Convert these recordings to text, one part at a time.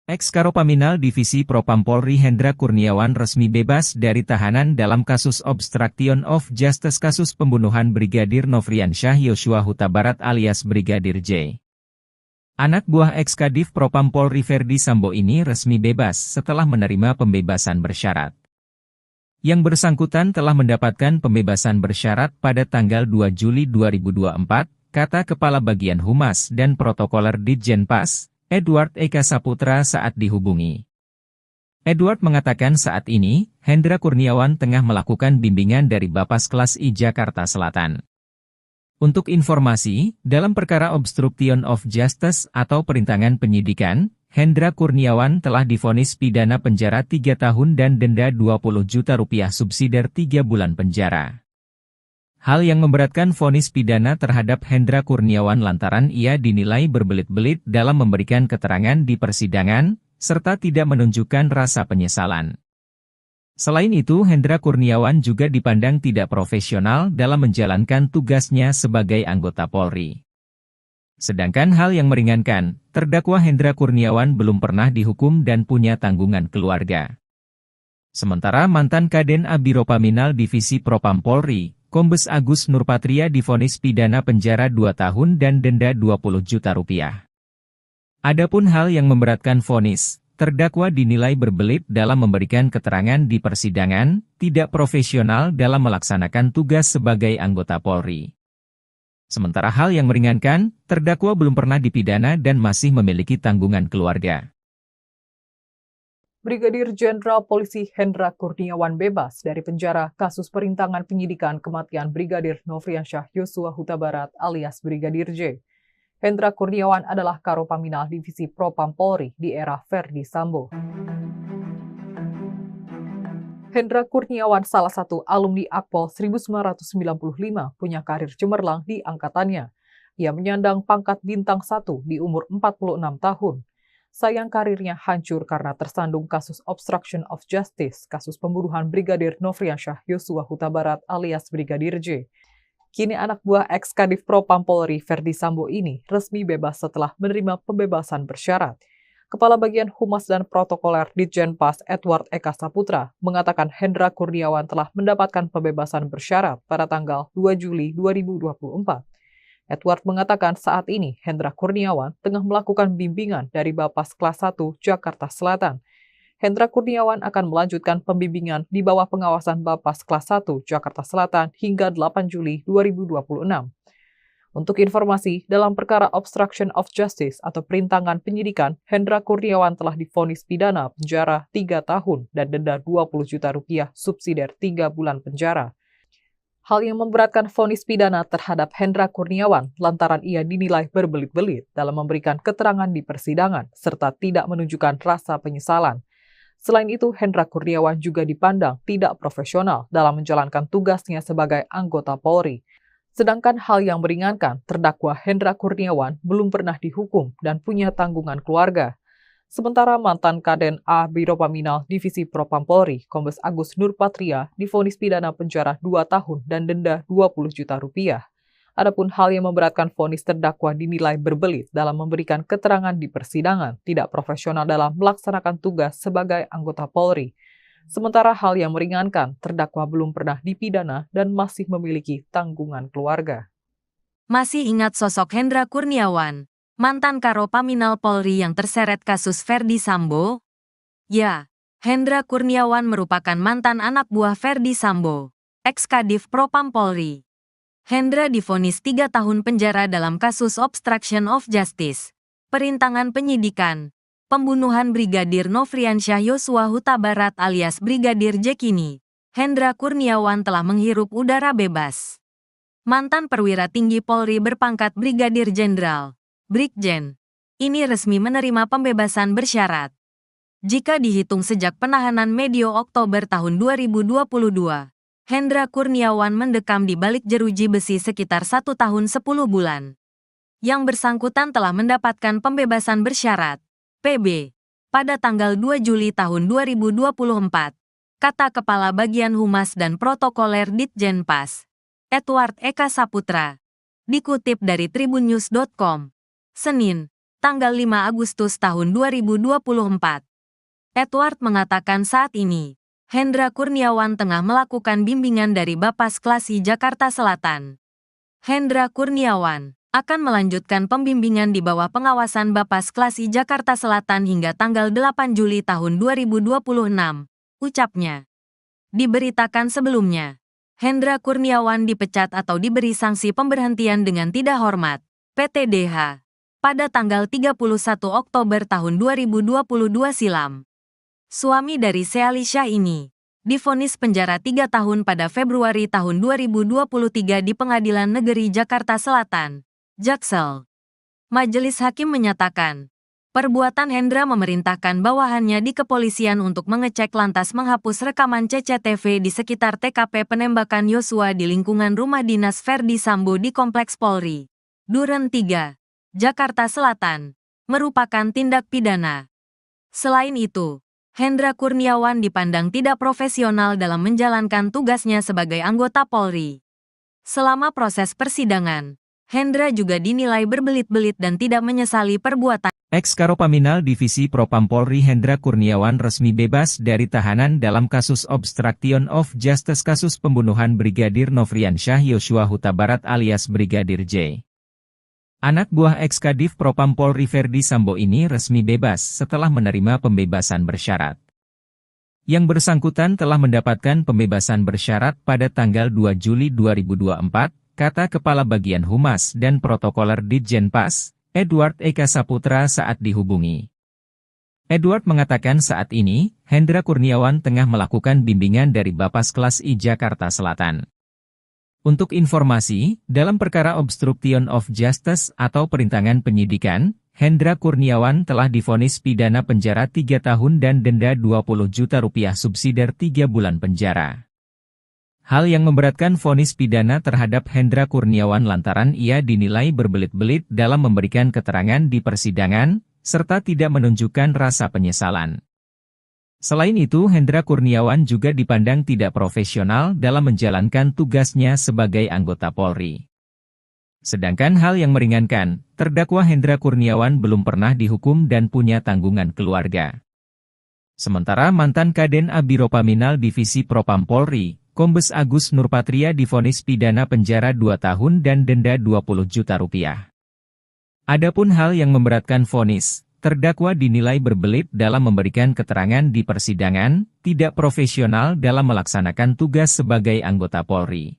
Ex-Karopaminal Divisi Propam Polri Hendra Kurniawan resmi bebas dari tahanan dalam kasus obstruction of justice kasus pembunuhan Brigadir Nofriansyah Yosua Huta Barat alias Brigadir J. Anak buah ex-Kadif Propam Polri Ferdi Sambo ini resmi bebas setelah menerima pembebasan bersyarat. Yang bersangkutan telah mendapatkan pembebasan bersyarat pada tanggal 2 Juli 2024, kata Kepala Bagian Humas dan Protokoler Ditjenpas, Edward Eka Saputra saat dihubungi. Edward mengatakan saat ini, Hendra Kurniawan tengah melakukan bimbingan dari Bapas Kelas I Jakarta Selatan. Untuk informasi, dalam perkara obstruction of justice atau perintangan penyidikan, Hendra Kurniawan telah divonis pidana penjara 3 tahun dan denda 20 juta rupiah subsidiar 3 bulan penjara. Hal yang memberatkan vonis pidana terhadap Hendra Kurniawan lantaran ia dinilai berbelit-belit dalam memberikan keterangan di persidangan, serta tidak menunjukkan rasa penyesalan. Selain itu, Hendra Kurniawan juga dipandang tidak profesional dalam menjalankan tugasnya sebagai anggota Polri. Sedangkan hal yang meringankan, terdakwa Hendra Kurniawan belum pernah dihukum dan punya tanggungan keluarga. Sementara mantan Kaden Abiropaminal Divisi Propam Polri, Kombes Agus Nurpatria divonis pidana penjara 2 tahun dan denda 20 juta rupiah. Adapun hal yang memberatkan vonis, terdakwa dinilai berbelit dalam memberikan keterangan di persidangan, tidak profesional dalam melaksanakan tugas sebagai anggota Polri. Sementara hal yang meringankan, terdakwa belum pernah dipidana dan masih memiliki tanggungan keluarga. Brigadir Jenderal Polisi Hendra Kurniawan bebas dari penjara kasus perintangan penyidikan kematian Brigadir Nofriansyah Yosua Huta Barat alias Brigadir J. Hendra Kurniawan adalah Karopaminal Divisi Propam Polri di era Ferdi Sambo. Hendra Kurniawan salah satu alumni Akpol 1995 punya karir cemerlang di angkatannya. Ia menyandang pangkat bintang 1 di umur 46 tahun. Sayang karirnya hancur karena tersandung kasus obstruction of justice, kasus pembunuhan Brigadir Nofriansyah Yosua Huta Barat alias Brigadir J. Kini anak buah ex-Kadif Propam Polri Ferdi Sambo ini resmi bebas setelah menerima pembebasan bersyarat. Kepala Bagian Humas dan Protokoler Ditjenpas Edward Eka Saputra mengatakan Hendra Kurniawan telah mendapatkan pembebasan bersyarat pada tanggal 2 Juli 2024. Edward mengatakan saat ini Hendra Kurniawan tengah melakukan bimbingan dari Bapas Kelas I Jakarta Selatan. Hendra Kurniawan akan melanjutkan pembimbingan di bawah pengawasan Bapas Kelas I Jakarta Selatan hingga 8 Juli 2026. Untuk informasi, dalam perkara obstruction of justice atau perintangan penyidikan, Hendra Kurniawan telah divonis pidana penjara 3 tahun dan denda 20 juta rupiah subsidiar 3 bulan penjara. Hal yang memberatkan vonis pidana terhadap Hendra Kurniawan lantaran ia dinilai berbelit-belit dalam memberikan keterangan di persidangan serta tidak menunjukkan rasa penyesalan. Selain itu, Hendra Kurniawan juga dipandang tidak profesional dalam menjalankan tugasnya sebagai anggota Polri. Sedangkan hal yang meringankan, terdakwa Hendra Kurniawan belum pernah dihukum dan punya tanggungan keluarga. Sementara mantan Kaden Abiropaminal Divisi Propam Polri, Kombes Agus Nurpatria, divonis pidana penjara 2 tahun dan denda 20 juta rupiah. Adapun hal yang memberatkan vonis terdakwa dinilai berbelit dalam memberikan keterangan di persidangan, tidak profesional dalam melaksanakan tugas sebagai anggota Polri. Sementara hal yang meringankan, terdakwa belum pernah dipidana dan masih memiliki tanggungan keluarga. Masih ingat sosok Hendra Kurniawan, mantan Karopaminal Polri yang terseret kasus Ferdi Sambo? Ya, Hendra Kurniawan merupakan mantan anak buah Ferdi Sambo, ex-Kadif Propam Polri. Hendra divonis 3 tahun penjara dalam kasus obstruction of justice, perintangan penyidikan, pembunuhan Brigadir Nofriansyah Yosua Huta Barat alias Brigadir J. Kini, Hendra Kurniawan telah menghirup udara bebas. Mantan perwira tinggi Polri berpangkat Brigadir Jenderal, Brigjen, ini resmi menerima pembebasan bersyarat. Jika dihitung sejak penahanan medio Oktober tahun 2022, Hendra Kurniawan mendekam di balik jeruji besi sekitar 1 tahun 10 bulan. Yang bersangkutan telah mendapatkan pembebasan bersyarat, PB, pada tanggal 2 Juli tahun 2024, kata Kepala Bagian Humas dan Protokoler Ditjenpas, Edward Eka Saputra, dikutip dari tribunnews.com, Senin, tanggal 5 Agustus tahun 2024. Edward mengatakan saat ini, Hendra Kurniawan tengah melakukan bimbingan dari Bapas Klasi Jakarta Selatan. Hendra Kurniawan akan melanjutkan pembimbingan di bawah pengawasan Bapas Klasi Jakarta Selatan hingga tanggal 8 Juli tahun 2026, ucapnya. Diberitakan sebelumnya, Hendra Kurniawan dipecat atau diberi sanksi pemberhentian dengan tidak hormat, PTDH, pada tanggal 31 Oktober tahun 2022 silam. Suami dari Sealisha ini divonis penjara 3 tahun pada Februari tahun 2023 di Pengadilan Negeri Jakarta Selatan, Jaksel. Majelis Hakim menyatakan, perbuatan Hendra memerintahkan bawahannya di kepolisian untuk mengecek lantas menghapus rekaman CCTV di sekitar TKP penembakan Yosua di lingkungan rumah dinas Ferdi Sambo di Kompleks Polri, Duren 3, Jakarta Selatan, merupakan tindak pidana. Selain itu, Hendra Kurniawan dipandang tidak profesional dalam menjalankan tugasnya sebagai anggota Polri. Selama proses persidangan, Hendra juga dinilai berbelit-belit dan tidak menyesali perbuatan. Ex-Karopaminal Divisi Propam Polri Hendra Kurniawan resmi bebas dari tahanan dalam kasus obstruction of justice kasus pembunuhan Brigadir Nofriansyah Yosua Huta Barat alias Brigadir J. Anak buah ex-Kadif Propam Polri Ferdi Sambo ini resmi bebas setelah menerima pembebasan bersyarat. Yang bersangkutan telah mendapatkan pembebasan bersyarat pada tanggal 2 Juli 2024, kata Kepala Bagian Humas dan Protokoler Ditjenpas, Edward Eka Saputra saat dihubungi. Edward mengatakan saat ini, Hendra Kurniawan tengah melakukan bimbingan dari Bapas Kelas I Jakarta Selatan. Untuk informasi, dalam perkara obstruction of justice atau perintangan penyidikan, Hendra Kurniawan telah divonis pidana penjara 3 tahun dan denda 20 juta rupiah subsidiar 3 bulan penjara. Hal yang memberatkan vonis pidana terhadap Hendra Kurniawan lantaran ia dinilai berbelit-belit dalam memberikan keterangan di persidangan, serta tidak menunjukkan rasa penyesalan. Selain itu, Hendra Kurniawan juga dipandang tidak profesional dalam menjalankan tugasnya sebagai anggota Polri. Sedangkan hal yang meringankan, terdakwa Hendra Kurniawan belum pernah dihukum dan punya tanggungan keluarga. Sementara mantan Kaden Abiropaminal Divisi Propam Polri, Kombes Agus Nurpatria divonis pidana penjara 2 tahun dan denda 20 juta rupiah. Adapun hal yang memberatkan vonis, terdakwa dinilai berbelit dalam memberikan keterangan di persidangan, tidak profesional dalam melaksanakan tugas sebagai anggota Polri.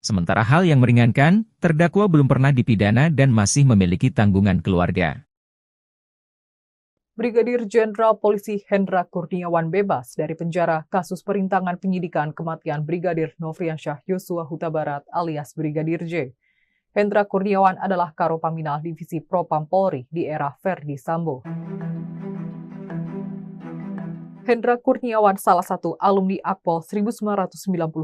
Sementara hal yang meringankan, terdakwa belum pernah dipidana dan masih memiliki tanggungan keluarga. Brigadir Jenderal Polisi Hendra Kurniawan bebas dari penjara kasus perintangan penyidikan kematian Brigadir Nofriansyah Yosua Huta Barat alias Brigadir J. Hendra Kurniawan adalah Karopaminal Divisi Propam Polri di era Ferdi Sambo. Hendra Kurniawan salah satu alumni Akpol 1995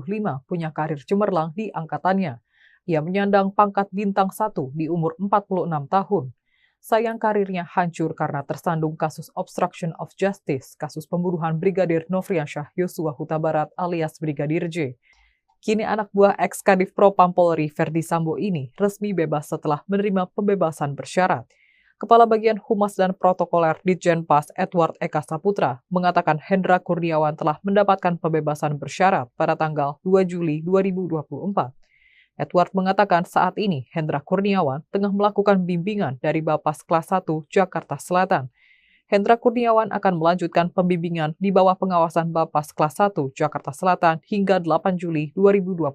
punya karir cemerlang di angkatannya. Ia menyandang pangkat bintang 1 di umur 46 tahun. Sayang karirnya hancur karena tersandung kasus obstruction of justice, kasus pembunuhan Brigadir Nofriansyah Yosua Huta Barat alias Brigadir J. Kini anak buah ex-Kadif Propam Polri Ferdi Sambo ini resmi bebas setelah menerima pembebasan bersyarat. Kepala Bagian Humas dan Protokoler Ditjenpas Edward Eka Saputra mengatakan Hendra Kurniawan telah mendapatkan pembebasan bersyarat pada tanggal 2 Juli 2024. Edward mengatakan saat ini Hendra Kurniawan tengah melakukan bimbingan dari Bapas Kelas 1 Jakarta Selatan. Hendra Kurniawan akan melanjutkan pembimbingan di bawah pengawasan Bapas Kelas 1 Jakarta Selatan hingga 8 Juli 2026.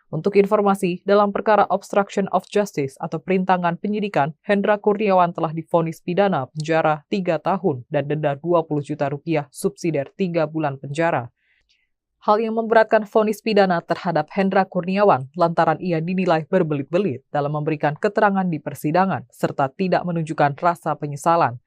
Untuk informasi, dalam perkara obstruction of justice atau perintangan penyidikan, Hendra Kurniawan telah divonis pidana penjara 3 tahun dan denda 20 juta rupiah subsidiar 3 bulan penjara. Hal yang memberatkan vonis pidana terhadap Hendra Kurniawan lantaran ia dinilai berbelit-belit dalam memberikan keterangan di persidangan serta tidak menunjukkan rasa penyesalan.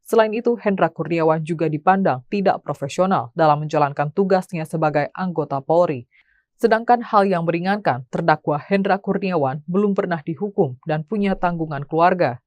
Selain itu, Hendra Kurniawan juga dipandang tidak profesional dalam menjalankan tugasnya sebagai anggota Polri. Sedangkan hal yang meringankan, terdakwa Hendra Kurniawan belum pernah dihukum dan punya tanggungan keluarga.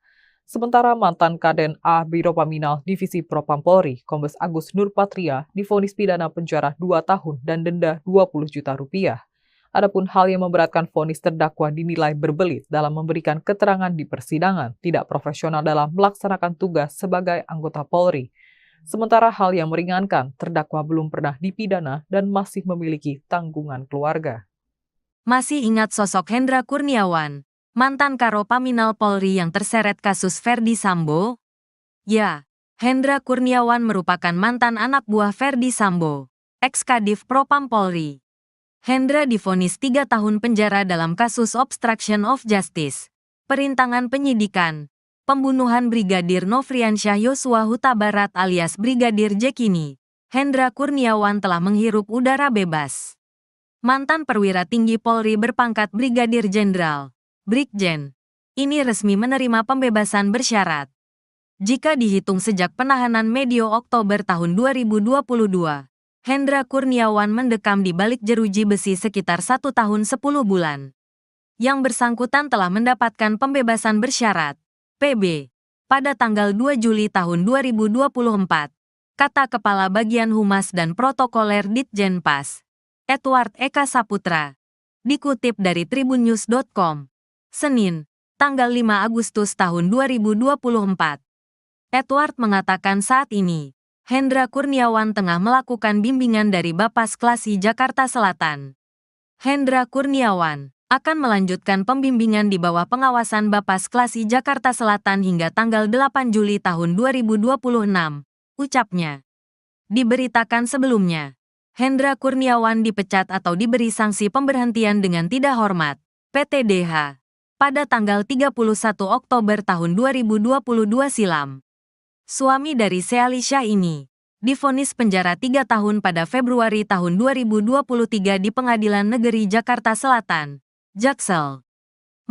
Sementara mantan Kaden Abiropaminal Divisi Propam Polri, Kombes Agus Nurpatria, divonis pidana penjara 2 tahun dan denda 20 juta rupiah. Adapun hal yang memberatkan vonis terdakwa dinilai berbelit dalam memberikan keterangan di persidangan, tidak profesional dalam melaksanakan tugas sebagai anggota Polri. Sementara hal yang meringankan, terdakwa belum pernah dipidana dan masih memiliki tanggungan keluarga. Masih ingat sosok Hendra Kurniawan, mantan Karo Paminal Polri yang terseret kasus Ferdi Sambo? Ya, Hendra Kurniawan merupakan mantan anak buah Ferdi Sambo, ex-Kadif Propam Polri. Hendra divonis 3 tahun penjara dalam kasus obstruction of justice, perintangan penyidikan, pembunuhan Brigadir Nofriansyah Yosua Huta Barat alias Brigadir J. Kini, Hendra Kurniawan telah menghirup udara bebas. Mantan perwira tinggi Polri berpangkat Brigadir Jenderal, Brigjen, ini resmi menerima pembebasan bersyarat. Jika dihitung sejak penahanan medio Oktober tahun 2022, Hendra Kurniawan mendekam di balik jeruji besi sekitar 1 tahun 10 bulan. Yang bersangkutan telah mendapatkan pembebasan bersyarat, PB, pada tanggal 2 Juli tahun 2024, kata Kepala Bagian Humas dan Protokoler Ditjenpas, Edward Eka Saputra. Dikutip dari tribunnews.com, Senin, tanggal 5 Agustus tahun 2024. Edward mengatakan saat ini, Hendra Kurniawan tengah melakukan bimbingan dari Bapas Klasi Jakarta Selatan. Hendra Kurniawan akan melanjutkan pembimbingan di bawah pengawasan Bapas Klasi Jakarta Selatan hingga tanggal 8 Juli tahun 2026, ucapnya. Diberitakan sebelumnya, Hendra Kurniawan dipecat atau diberi sanksi pemberhentian dengan tidak hormat, PTDH, pada tanggal 31 Oktober tahun 2022 silam. Suami dari Sealisha ini divonis penjara 3 tahun pada Februari tahun 2023 di Pengadilan Negeri Jakarta Selatan, Jaksel.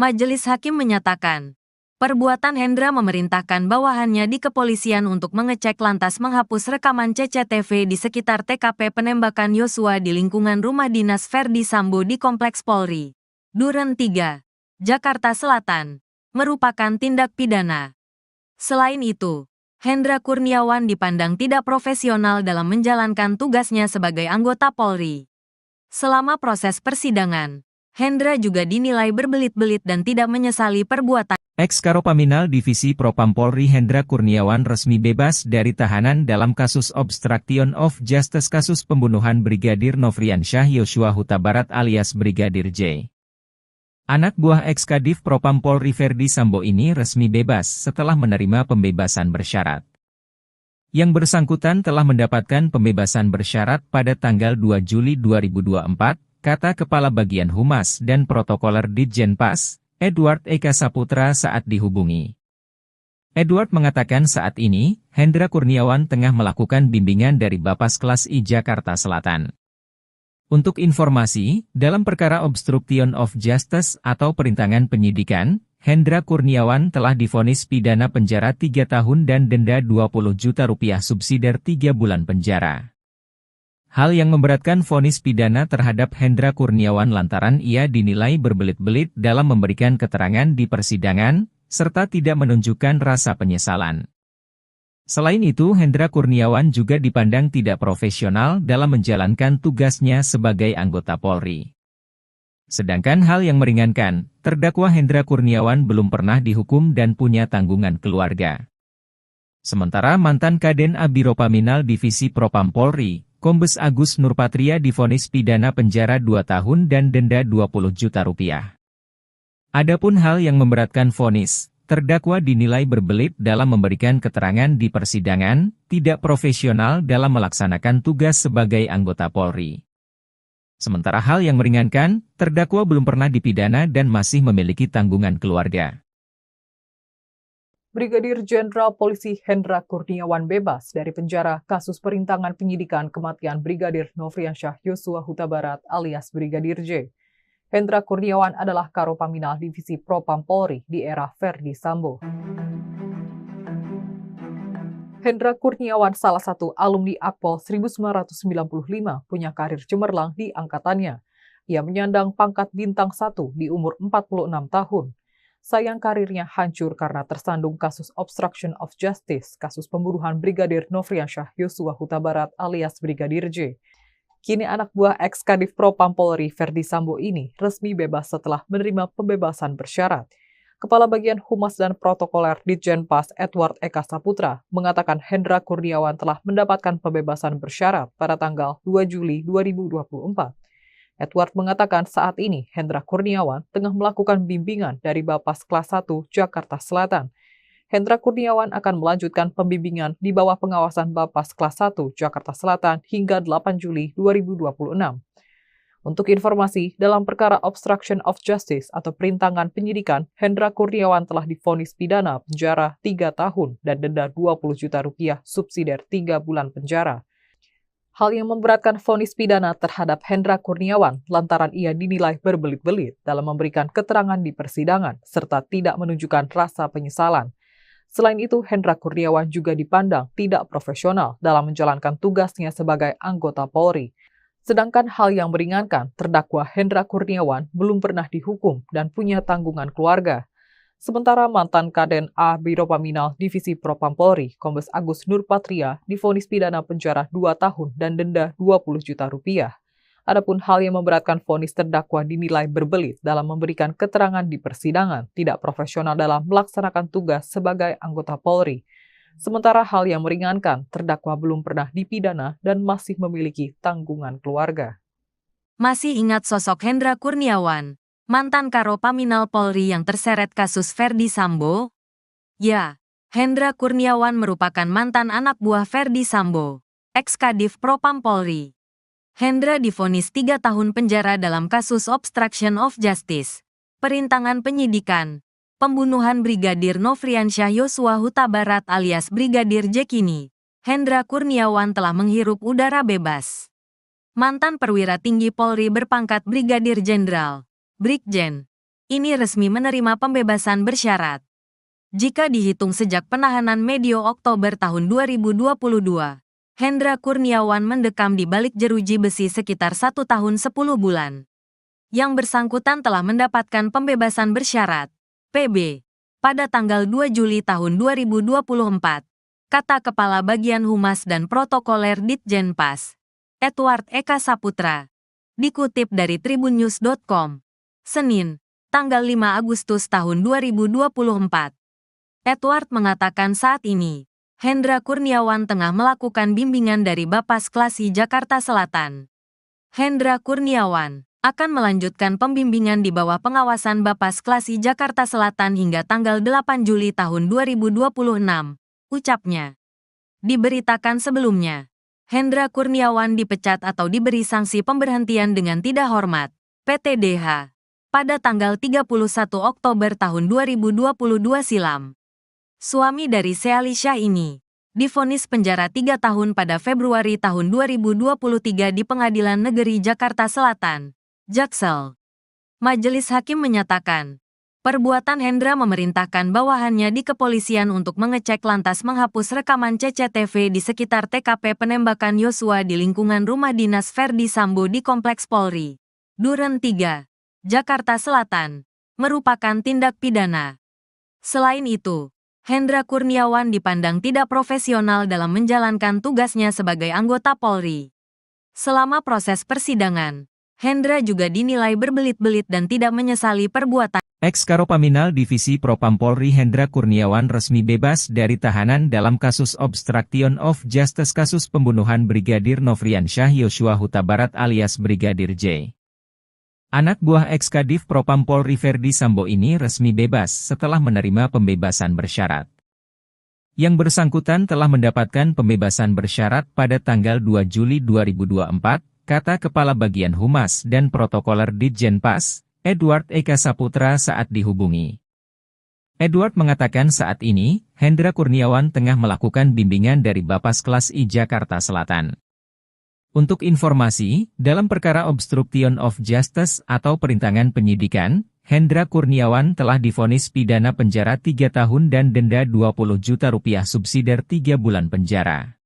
Majelis Hakim menyatakan, perbuatan Hendra memerintahkan bawahannya di kepolisian untuk mengecek lantas menghapus rekaman CCTV di sekitar TKP penembakan Yosua di lingkungan rumah dinas Ferdi Sambo di Kompleks Polri, Duren 3, Jakarta Selatan, merupakan tindak pidana. Selain itu, Hendra Kurniawan dipandang tidak profesional dalam menjalankan tugasnya sebagai anggota Polri. Selama proses persidangan, Hendra juga dinilai berbelit-belit dan tidak menyesali perbuatan. Ex-Karo Paminal Divisi Propam Polri Hendra Kurniawan resmi bebas dari tahanan dalam kasus obstruction of justice kasus pembunuhan Brigadir Nofriansyah Yosua Huta Barat alias Brigadir J. Anak buah ex-Kadif Propam Polri Ferdi Sambo ini resmi bebas setelah menerima pembebasan bersyarat. Yang bersangkutan telah mendapatkan pembebasan bersyarat pada tanggal 2 Juli 2024, kata Kepala Bagian Humas dan Protokoler Ditjenpas, Edward Eka Saputra saat dihubungi. Edward mengatakan saat ini, Hendra Kurniawan tengah melakukan bimbingan dari Bapas Kelas I Jakarta Selatan. Untuk informasi, dalam perkara obstruction of justice atau perintangan penyidikan, Hendra Kurniawan telah divonis pidana penjara 3 tahun dan denda 20 juta rupiah subsidiar 3 bulan penjara. Hal yang memberatkan vonis pidana terhadap Hendra Kurniawan lantaran ia dinilai berbelit-belit dalam memberikan keterangan di persidangan, serta tidak menunjukkan rasa penyesalan. Selain itu, Hendra Kurniawan juga dipandang tidak profesional dalam menjalankan tugasnya sebagai anggota Polri. Sedangkan hal yang meringankan, terdakwa Hendra Kurniawan belum pernah dihukum dan punya tanggungan keluarga. Sementara mantan Kaden Abiro Paminal Divisi Propam Polri, Kombes Agus Nurpatria divonis pidana penjara 2 tahun dan denda 20 juta rupiah. Adapun hal yang memberatkan vonis, terdakwa dinilai berbelit dalam memberikan keterangan di persidangan, tidak profesional dalam melaksanakan tugas sebagai anggota Polri. Sementara hal yang meringankan, terdakwa belum pernah dipidana dan masih memiliki tanggungan keluarga. Brigadir Jenderal Polisi Hendra Kurniawan bebas dari penjara kasus perintangan penyidikan kematian Brigadir Nofriansyah Yosua Huta Barat alias Brigadir J. Hendra Kurniawan adalah Karo Paminal Divisi Propam Polri di era Ferdi Sambo. Hendra Kurniawan salah satu alumni Akpol 1995 punya karir cemerlang di angkatannya. Ia menyandang pangkat bintang 1 di umur 46 tahun. Sayang karirnya hancur karena tersandung kasus obstruction of justice, kasus pembunuhan Brigadir Nofriansyah Yosua Huta Barat alias Brigadir J. Kini anak buah ex-Kadif Propam Polri Ferdi Sambo ini resmi bebas setelah menerima pembebasan bersyarat. Kepala Bagian Humas dan Protokoler Ditjenpas Edward Eka Saputra mengatakan Hendra Kurniawan telah mendapatkan pembebasan bersyarat pada tanggal 2 Juli 2024. Edward mengatakan saat ini Hendra Kurniawan tengah melakukan bimbingan dari Bapas Kelas 1 Jakarta Selatan. Hendra Kurniawan akan melanjutkan pembimbingan di bawah pengawasan Bapas Kelas 1 Jakarta Selatan hingga 8 Juli 2026. Untuk informasi, dalam perkara obstruction of justice atau perintangan penyidikan, Hendra Kurniawan telah divonis pidana penjara 3 tahun dan denda 20 juta rupiah subsidiar 3 bulan penjara. Hal yang memberatkan vonis pidana terhadap Hendra Kurniawan lantaran ia dinilai berbelit-belit dalam memberikan keterangan di persidangan serta tidak menunjukkan rasa penyesalan. Selain itu, Hendra Kurniawan juga dipandang tidak profesional dalam menjalankan tugasnya sebagai anggota Polri. Sedangkan hal yang meringankan, terdakwa Hendra Kurniawan belum pernah dihukum dan punya tanggungan keluarga. Sementara mantan Kaden A Biro Paminal Divisi Propam Polri, Kombes Agus Nurpatria, divonis pidana penjara 2 tahun dan denda 20 juta rupiah. Adapun hal yang memberatkan vonis terdakwa dinilai berbelit dalam memberikan keterangan di persidangan, tidak profesional dalam melaksanakan tugas sebagai anggota Polri. Sementara hal yang meringankan, terdakwa belum pernah dipidana dan masih memiliki tanggungan keluarga. Masih ingat sosok Hendra Kurniawan, mantan Karo Paminal Polri yang terseret kasus Ferdi Sambo? Ya, Hendra Kurniawan merupakan mantan anak buah Ferdi Sambo, ex-Kadif Propam Polri. Hendra divonis 3 tahun penjara dalam kasus obstruction of justice, perintangan penyidikan, pembunuhan Brigadir Nofriansyah Yosua Huta Barat alias Brigadir J. Kini, Hendra Kurniawan telah menghirup udara bebas. Mantan perwira tinggi Polri berpangkat Brigadir Jenderal, Brigjen, ini resmi menerima pembebasan bersyarat. Jika dihitung sejak penahanan medio Oktober tahun 2022, Hendra Kurniawan mendekam di balik jeruji besi sekitar 1 tahun 10 bulan. Yang bersangkutan telah mendapatkan pembebasan bersyarat PB, pada tanggal 2 Juli tahun 2024, kata Kepala Bagian Humas dan Protokoler Ditjenpas, Edward Eka Saputra. Dikutip dari tribunnews.com, Senin, tanggal 5 Agustus tahun 2024. Edward mengatakan saat ini, Hendra Kurniawan tengah melakukan bimbingan dari Bapas Kelas I Jakarta Selatan. Hendra Kurniawan akan melanjutkan pembimbingan di bawah pengawasan Bapas Kelas I Jakarta Selatan hingga tanggal 8 Juli tahun 2026, ucapnya. Diberitakan sebelumnya, Hendra Kurniawan dipecat atau diberi sanksi pemberhentian dengan tidak hormat, PTDH, pada tanggal 31 Oktober tahun 2022 silam. Suami dari Sealisha ini divonis penjara 3 tahun pada Februari tahun 2023 di Pengadilan Negeri Jakarta Selatan, Jaksel. Majelis Hakim menyatakan, perbuatan Hendra memerintahkan bawahannya di kepolisian untuk mengecek lantas menghapus rekaman CCTV di sekitar TKP penembakan Yosua di lingkungan rumah dinas Ferdi Sambo di Kompleks Polri, Duren 3, Jakarta Selatan, merupakan tindak pidana. Selain itu, Hendra Kurniawan dipandang tidak profesional dalam menjalankan tugasnya sebagai anggota Polri. Selama proses persidangan, Hendra juga dinilai berbelit-belit dan tidak menyesali perbuatan. Ex-Karo Paminal Divisi Propam Polri Hendra Kurniawan resmi bebas dari tahanan dalam kasus obstruction of justice kasus pembunuhan Brigadir Nofriansyah Yosua Huta Barat alias Brigadir J. Anak buah ex-Kadif Propam Polri Ferdi Sambo ini resmi bebas setelah menerima pembebasan bersyarat. Yang bersangkutan telah mendapatkan pembebasan bersyarat pada tanggal 2 Juli 2024, kata Kepala Bagian Humas dan Protokoler Ditjenpas, Edward Eka Saputra saat dihubungi. Edward mengatakan saat ini, Hendra Kurniawan tengah melakukan bimbingan dari Bapas Kelas I Jakarta Selatan. Untuk informasi, dalam perkara obstruction of justice atau perintangan penyidikan, Hendra Kurniawan telah divonis pidana penjara 3 tahun dan denda 20 juta rupiah subsidiar 3 bulan penjara.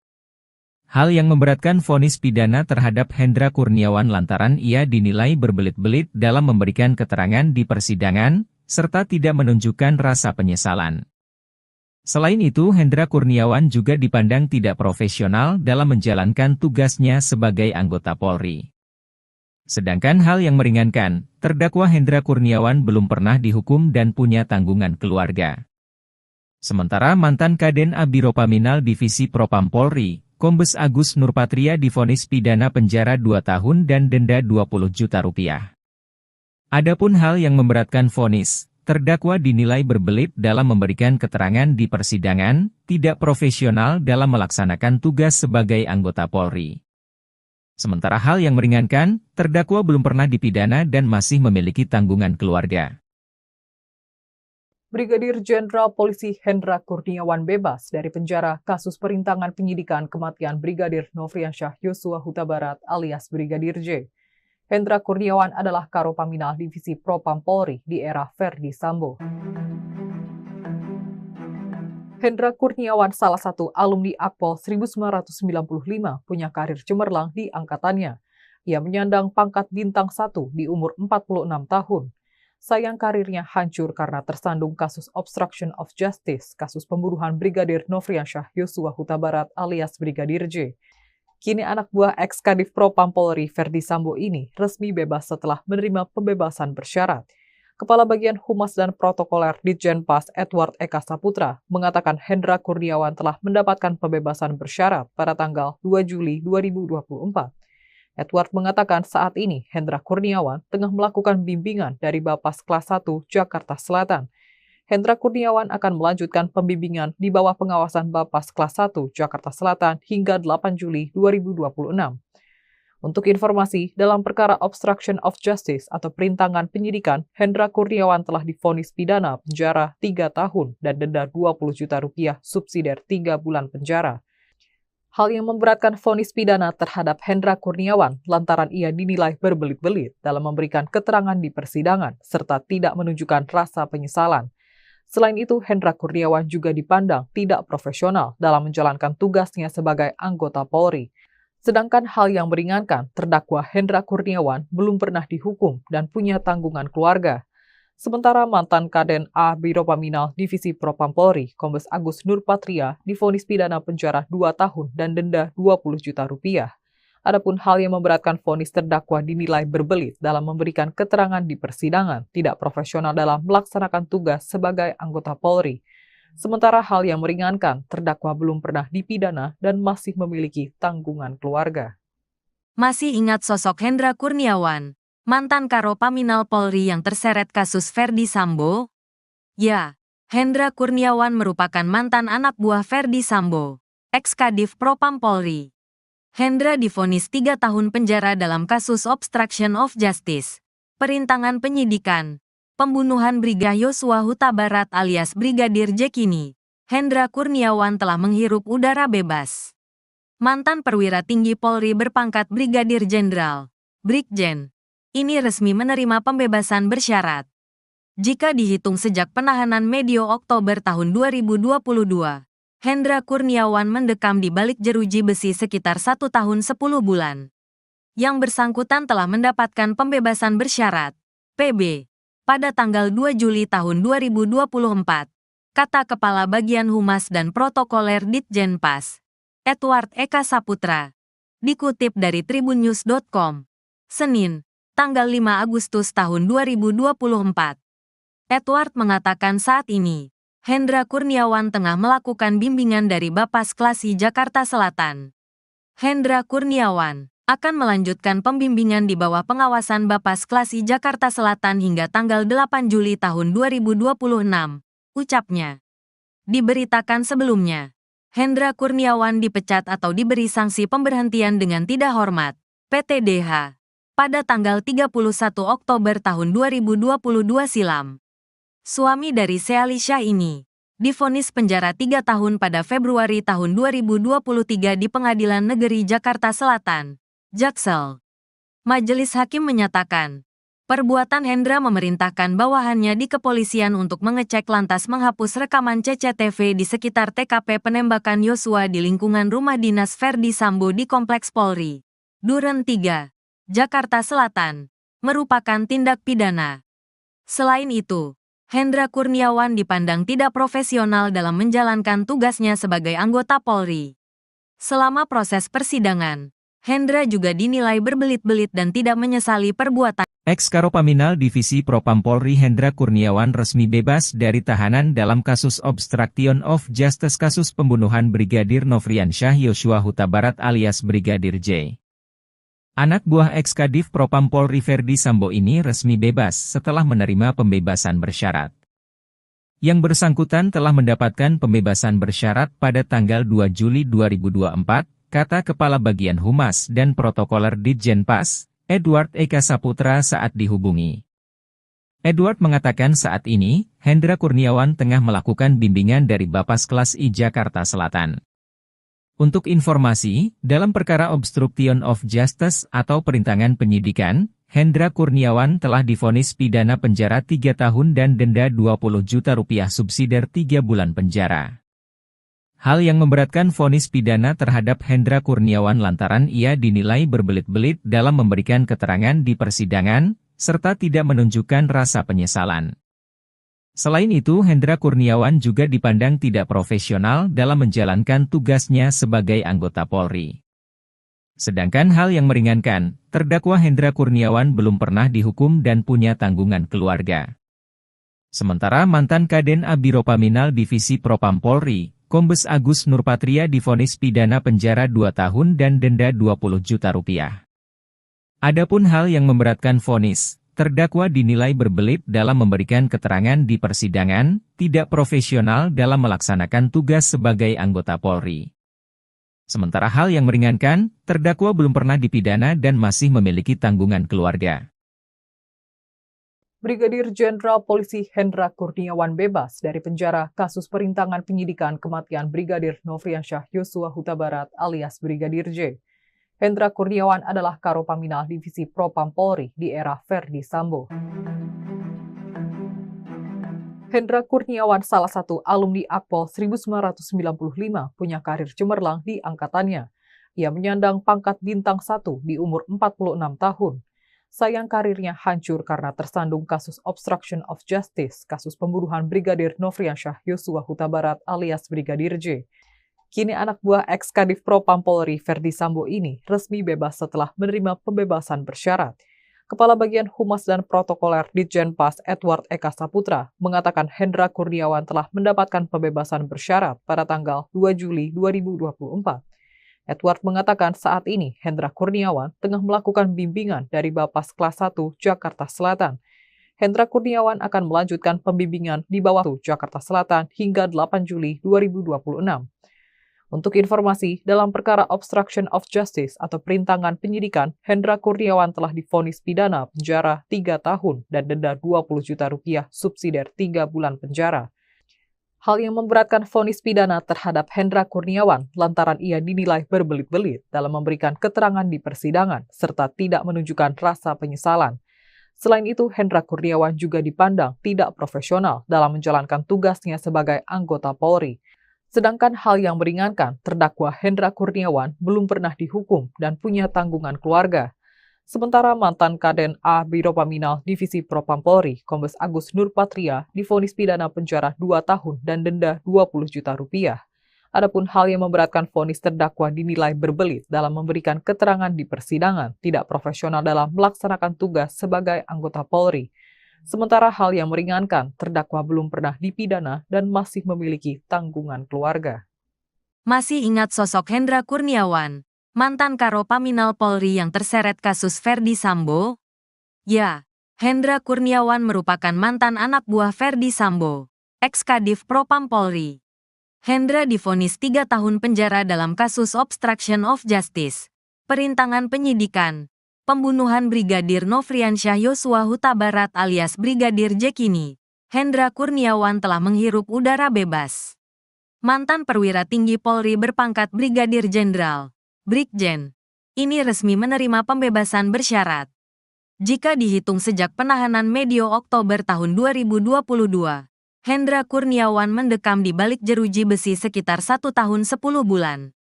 Hal yang memberatkan vonis pidana terhadap Hendra Kurniawan lantaran ia dinilai berbelit-belit dalam memberikan keterangan di persidangan, serta tidak menunjukkan rasa penyesalan. Selain itu, Hendra Kurniawan juga dipandang tidak profesional dalam menjalankan tugasnya sebagai anggota Polri. Sedangkan hal yang meringankan, terdakwa Hendra Kurniawan belum pernah dihukum dan punya tanggungan keluarga. Sementara mantan Kaden Abiropaminal Divisi Propam Polri, Kombes Agus Nurpatria divonis pidana penjara 2 tahun dan denda 20 juta rupiah. Adapun hal yang memberatkan vonis, terdakwa dinilai berbelit dalam memberikan keterangan di persidangan, tidak profesional dalam melaksanakan tugas sebagai anggota Polri. Sementara hal yang meringankan, terdakwa belum pernah dipidana dan masih memiliki tanggungan keluarga. Brigadir Jenderal Polisi Hendra Kurniawan bebas dari penjara kasus perintangan penyidikan kematian Brigadir Nofriansyah Yosua Huta Barat alias Brigadir J. Hendra Kurniawan adalah Karopaminal Divisi Propam Polri di era Ferdi Sambo. Hendra Kurniawan salah satu alumni Akpol 1995 punya karir cemerlang di angkatannya. Ia menyandang pangkat bintang 1 di umur 46 tahun. Sayang karirnya hancur karena tersandung kasus obstruction of justice, kasus pembunuhan Brigadir Nofriansyah Yosua Huta Barat alias Brigadir J. Kini anak buah ex-Kadif Propam Polri Ferdi Sambo ini resmi bebas setelah menerima pembebasan bersyarat. Kepala Bagian Humas dan Protokoler Ditjenpas Edward Eka Saputra mengatakan Hendra Kurniawan telah mendapatkan pembebasan bersyarat pada tanggal 2 Juli 2024. Edward mengatakan saat ini Hendra Kurniawan tengah melakukan bimbingan dari Bapas Kelas 1 Jakarta Selatan. Hendra Kurniawan akan melanjutkan pembimbingan di bawah pengawasan Bapas Kelas 1 Jakarta Selatan hingga 8 Juli 2026. Untuk informasi, dalam perkara obstruction of justice atau perintangan penyidikan, Hendra Kurniawan telah divonis pidana penjara 3 tahun dan denda 20 juta rupiah subsidiar 3 bulan penjara. Hal yang memberatkan vonis pidana terhadap Hendra Kurniawan lantaran ia dinilai berbelit-belit dalam memberikan keterangan di persidangan serta tidak menunjukkan rasa penyesalan. Selain itu, Hendra Kurniawan juga dipandang tidak profesional dalam menjalankan tugasnya sebagai anggota Polri. Sedangkan hal yang meringankan, terdakwa Hendra Kurniawan belum pernah dihukum dan punya tanggungan keluarga. Sementara mantan Kaden Abiropaminal Divisi Propam Polri, Kombes Agus Nurpatria, divonis pidana penjara 2 tahun dan denda 20 juta rupiah. Adapun hal yang memberatkan vonis terdakwa dinilai berbelit dalam memberikan keterangan di persidangan, tidak profesional dalam melaksanakan tugas sebagai anggota Polri. Sementara hal yang meringankan, terdakwa belum pernah dipidana dan masih memiliki tanggungan keluarga. Masih ingat sosok Hendra Kurniawan, mantan Karopaminal Polri yang terseret kasus Ferdi Sambo? Ya, Hendra Kurniawan merupakan mantan anak buah Ferdi Sambo, ex-Kadif Propam Polri. Hendra divonis 3 tahun penjara dalam kasus obstruction of justice, perintangan penyidikan, pembunuhan Brigadir Yosua Huta Barat alias Brigadir J. Kini, Hendra Kurniawan telah menghirup udara bebas. Mantan perwira tinggi Polri berpangkat Brigadir Jenderal, Brigjen, ini resmi menerima pembebasan bersyarat. Jika dihitung sejak penahanan medio Oktober tahun 2022, Hendra Kurniawan mendekam di balik jeruji besi sekitar 1 tahun 10 bulan. Yang bersangkutan telah mendapatkan pembebasan bersyarat, PB, pada tanggal 2 Juli tahun 2024, kata Kepala Bagian Humas dan Protokoler Ditjenpas, Edward Eka Saputra. Dikutip dari tribunnews.com, Senin, tanggal 5 Agustus tahun 2024. Edward mengatakan saat ini, Hendra Kurniawan tengah melakukan bimbingan dari Bapas Kelas 1 Jakarta Selatan. Hendra Kurniawan akan melanjutkan pembimbingan di bawah pengawasan Bapas Kelas 1 Jakarta Selatan hingga tanggal 8 Juli tahun 2026, ucapnya. Diberitakan sebelumnya, Hendra Kurniawan dipecat atau diberi sanksi pemberhentian dengan tidak hormat, PTDH, pada tanggal 31 Oktober tahun 2022 silam. Suami dari Sealisha ini divonis penjara 3 tahun pada Februari tahun 2023 di Pengadilan Negeri Jakarta Selatan, Jaksel. Majelis Hakim menyatakan, perbuatan Hendra memerintahkan bawahannya di kepolisian untuk mengecek lantas menghapus rekaman CCTV di sekitar TKP penembakan Yosua di lingkungan rumah dinas Ferdi Sambo di Kompleks Polri, Duren 3, Jakarta Selatan, merupakan tindak pidana. Selain itu, Hendra Kurniawan dipandang tidak profesional dalam menjalankan tugasnya sebagai anggota Polri. Selama proses persidangan, Hendra juga dinilai berbelit-belit dan tidak menyesali perbuatan. Ex-Karopaminal Divisi Propam Polri Hendra Kurniawan resmi bebas dari tahanan dalam kasus obstruction of justice kasus pembunuhan Brigadir Nofriansyah Yosua Huta Barat alias Brigadir J. Anak buah ex-Kadif Propam Polri Ferdi Sambo ini resmi bebas setelah menerima pembebasan bersyarat. Yang bersangkutan telah mendapatkan pembebasan bersyarat pada tanggal 2 Juli 2024, kata Kepala Bagian Humas dan Protokoler Ditjenpas, Edward Eka Saputra saat dihubungi. Edward mengatakan saat ini, Hendra Kurniawan tengah melakukan bimbingan dari Bapas Kelas I Jakarta Selatan. Untuk informasi, dalam perkara obstruction of justice atau perintangan penyidikan, Hendra Kurniawan telah divonis pidana penjara 3 tahun dan denda 20 juta rupiah subsidiar 3 bulan penjara. Hal yang memberatkan vonis pidana terhadap Hendra Kurniawan lantaran ia dinilai berbelit-belit dalam memberikan keterangan di persidangan, serta tidak menunjukkan rasa penyesalan. Selain itu, Hendra Kurniawan juga dipandang tidak profesional dalam menjalankan tugasnya sebagai anggota Polri. Sedangkan hal yang meringankan, terdakwa Hendra Kurniawan belum pernah dihukum dan punya tanggungan keluarga. Sementara mantan Kaden Abiropaminal Divisi Propam Polri, Kombes Agus Nurpatria divonis pidana penjara 2 tahun dan denda 20 juta rupiah. Adapun hal yang memberatkan vonis, terdakwa dinilai berbelit dalam memberikan keterangan di persidangan, tidak profesional dalam melaksanakan tugas sebagai anggota Polri. Sementara hal yang meringankan, terdakwa belum pernah dipidana dan masih memiliki tanggungan keluarga. Brigadir Jenderal Polisi Hendra Kurniawan bebas dari penjara kasus perintangan penyidikan kematian Brigadir Nofriansyah Yosua Huta Barat alias Brigadir J. Hendra Kurniawan adalah Karopaminal Divisi Propam Polri di era Ferdi Sambo. Hendra Kurniawan salah satu alumni Akpol 1995 punya karir cemerlang di angkatannya. Ia menyandang pangkat bintang 1 di umur 46 tahun. Sayang karirnya hancur karena tersandung kasus obstruction of justice, kasus pembunuhan Brigadir Nofriansyah Yosua Huta Barat alias Brigadir J. Kini anak buah ex-Kadif Propam Polri Ferdi Sambo ini resmi bebas setelah menerima pembebasan bersyarat. Kepala Bagian Humas dan Protokoler Ditjenpas Edward Eka Saputra mengatakan Hendra Kurniawan telah mendapatkan pembebasan bersyarat pada tanggal 2 Juli 2024. Edward mengatakan saat ini Hendra Kurniawan tengah melakukan bimbingan dari Bapas Kelas 1 Jakarta Selatan. Hendra Kurniawan akan melanjutkan pembimbingan di Bawaslu Jakarta Selatan hingga 8 Juli 2026. Untuk informasi, dalam perkara obstruction of justice atau perintangan penyidikan, Hendra Kurniawan telah divonis pidana penjara 3 tahun dan denda 20 juta rupiah subsidiar 3 bulan penjara. Hal yang memberatkan vonis pidana terhadap Hendra Kurniawan lantaran ia dinilai berbelit-belit dalam memberikan keterangan di persidangan serta tidak menunjukkan rasa penyesalan. Selain itu, Hendra Kurniawan juga dipandang tidak profesional dalam menjalankan tugasnya sebagai anggota Polri. Sedangkan hal yang meringankan, terdakwa Hendra Kurniawan belum pernah dihukum dan punya tanggungan keluarga. Sementara mantan Kaden Abiropaminal Divisi Propam Polri, Kombes Agus Nurpatria, divonis pidana penjara 2 tahun dan denda 20 juta rupiah. Adapun hal yang memberatkan vonis terdakwa dinilai berbelit dalam memberikan keterangan di persidangan, tidak profesional dalam melaksanakan tugas sebagai anggota Polri. Sementara hal yang meringankan, terdakwa belum pernah dipidana dan masih memiliki tanggungan keluarga. Masih ingat sosok Hendra Kurniawan, mantan Karopaminal Polri yang terseret kasus Ferdi Sambo? Ya, Hendra Kurniawan merupakan mantan anak buah Ferdi Sambo, ex-Kadif Propam Polri. Hendra divonis 3 tahun penjara dalam kasus obstruction of justice, perintangan penyidikan, pembunuhan Brigadir Nofriansyah Yosua Huta Barat alias Brigadir J. Kini, Hendra Kurniawan telah menghirup udara bebas. Mantan perwira tinggi Polri berpangkat Brigadir Jenderal, Brigjen, ini resmi menerima pembebasan bersyarat. Jika dihitung sejak penahanan medio Oktober tahun 2022, Hendra Kurniawan mendekam di balik jeruji besi sekitar 1 tahun 10 bulan.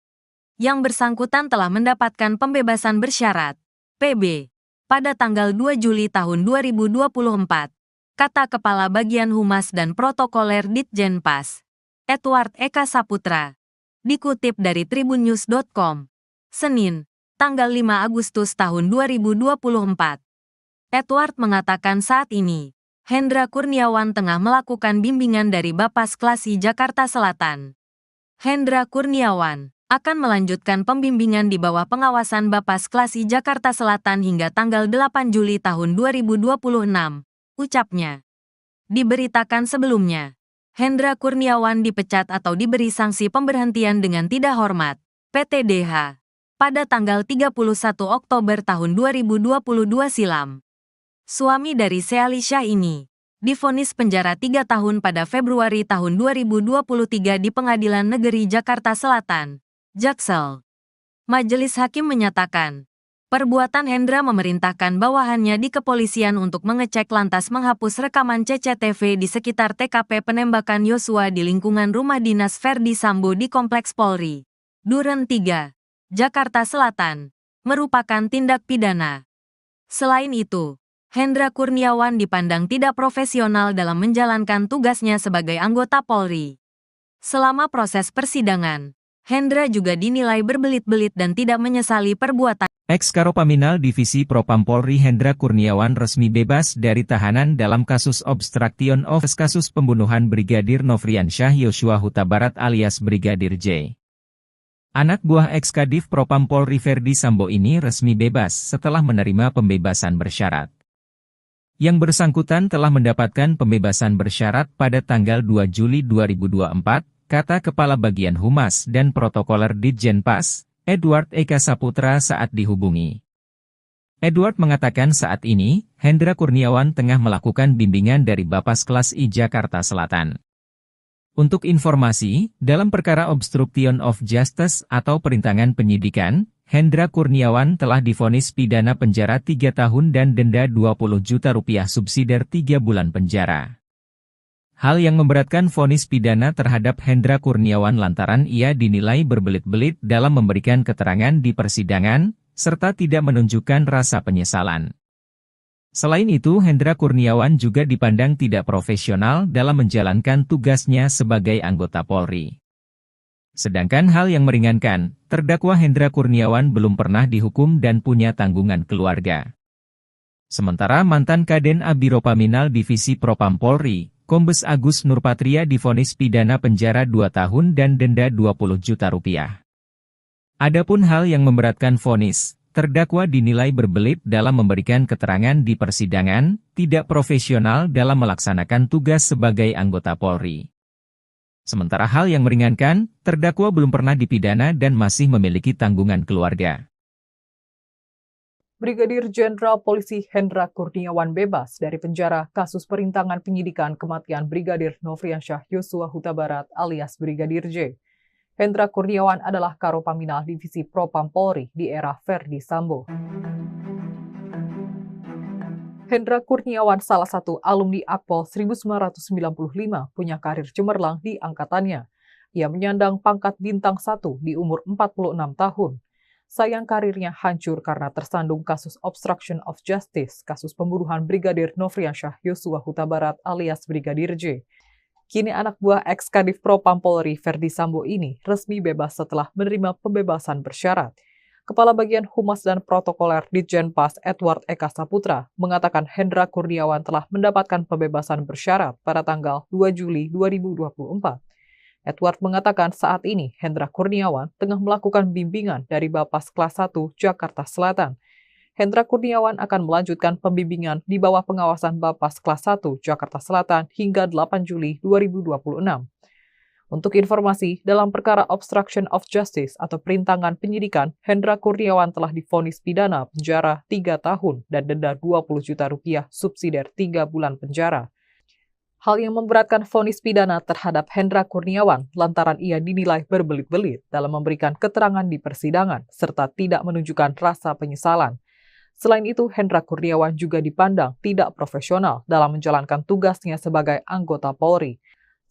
Yang bersangkutan telah mendapatkan pembebasan bersyarat, PB, pada tanggal 2 Juli tahun 2024. kata Kepala Bagian Humas dan Protokoler Ditjenpas, Edward Eka Saputra. Dikutip dari tribunnews.com, Senin, tanggal 5 Agustus tahun 2024. Edward mengatakan saat ini, Hendra Kurniawan tengah melakukan bimbingan dari Bapas Klasi Jakarta Selatan. Hendra Kurniawan akan melanjutkan pembimbingan di bawah pengawasan Bapas Klasi Jakarta Selatan hingga tanggal 8 Juli tahun 2026, ucapnya. Diberitakan sebelumnya, Hendra Kurniawan dipecat atau diberi sanksi pemberhentian dengan tidak hormat, PTDH, pada tanggal 31 Oktober tahun 2022 silam. Suami dari Sealisha ini divonis penjara 3 tahun pada Februari tahun 2023 di Pengadilan Negeri Jakarta Selatan, Jaksel. Majelis Hakim menyatakan, perbuatan Hendra memerintahkan bawahannya di kepolisian untuk mengecek lantas menghapus rekaman CCTV di sekitar TKP penembakan Yosua di lingkungan rumah dinas Ferdi Sambo di Kompleks Polri, Duren 3, Jakarta Selatan, merupakan tindak pidana. Selain itu, Hendra Kurniawan dipandang tidak profesional dalam menjalankan tugasnya sebagai anggota Polri. Selama proses persidangan, Hendra juga dinilai berbelit-belit dan tidak menyesali perbuatan. Ex-Karopaminal Divisi Propam Polri Hendra Kurniawan resmi bebas dari tahanan dalam kasus obstruction of justice kasus pembunuhan Brigadir Nofriansyah Yosua Huta Barat alias Brigadir J. Anak buah ex-Kadif Propam Polri Ferdi Sambo ini resmi bebas setelah menerima pembebasan bersyarat. Yang bersangkutan telah mendapatkan pembebasan bersyarat pada tanggal 2 Juli 2024, kata Kepala Bagian Humas dan Protokoler Ditjenpas, Edward Eka Saputra saat dihubungi. Edward mengatakan saat ini, Hendra Kurniawan tengah melakukan bimbingan dari Bapas Kelas I Jakarta Selatan. Untuk informasi, dalam perkara obstruction of justice atau perintangan penyidikan, Hendra Kurniawan telah divonis pidana penjara 3 tahun dan denda 20 juta rupiah subsidiar 3 bulan penjara. Hal yang memberatkan vonis pidana terhadap Hendra Kurniawan lantaran ia dinilai berbelit-belit dalam memberikan keterangan di persidangan, serta tidak menunjukkan rasa penyesalan. Selain itu, Hendra Kurniawan juga dipandang tidak profesional dalam menjalankan tugasnya sebagai anggota Polri. Sedangkan hal yang meringankan, terdakwa Hendra Kurniawan belum pernah dihukum dan punya tanggungan keluarga. Sementara mantan Kaden Abiropaminal Divisi Propam Polri, Kombes Agus Nurpatria divonis pidana penjara 2 tahun dan denda 20 juta rupiah. Adapun hal yang memberatkan vonis, terdakwa dinilai berbelit dalam memberikan keterangan di persidangan, tidak profesional dalam melaksanakan tugas sebagai anggota Polri. Sementara hal yang meringankan, terdakwa belum pernah dipidana dan masih memiliki tanggungan keluarga. Brigadir Jenderal Polisi Hendra Kurniawan bebas dari penjara kasus perintangan penyidikan kematian Brigadir Nofriansyah Yosua Huta Barat alias Brigadir J. Hendra Kurniawan adalah Karopaminal Divisi Propam Polri di era Ferdi Sambo. Hendra Kurniawan salah satu alumni Akpol 1995 punya karir cemerlang di angkatannya. Ia menyandang pangkat bintang 1 di umur 46 tahun. Sayang karirnya hancur karena tersandung kasus obstruction of justice, kasus pembunuhan Brigadir Nofriansyah Yosua Huta Barat alias Brigadir J. Kini anak buah ex-Kadif Propam Polri Ferdi Sambo ini resmi bebas setelah menerima pembebasan bersyarat. Kepala Bagian Humas dan Protokoler Ditjenpas Edward Eka Saputra mengatakan Hendra Kurniawan telah mendapatkan pembebasan bersyarat pada tanggal 2 Juli 2024. Edward mengatakan saat ini Hendra Kurniawan tengah melakukan bimbingan dari Bapas Kelas 1 Jakarta Selatan. Hendra Kurniawan akan melanjutkan pembimbingan di bawah pengawasan Bapas Kelas 1 Jakarta Selatan hingga 8 Juli 2026. Untuk informasi, dalam perkara obstruction of justice atau perintangan penyidikan, Hendra Kurniawan telah divonis pidana penjara 3 tahun dan denda 20 juta rupiah subsidiar 3 bulan penjara. Hal yang memberatkan vonis pidana terhadap Hendra Kurniawan lantaran ia dinilai berbelit-belit dalam memberikan keterangan di persidangan serta tidak menunjukkan rasa penyesalan. Selain itu, Hendra Kurniawan juga dipandang tidak profesional dalam menjalankan tugasnya sebagai anggota Polri.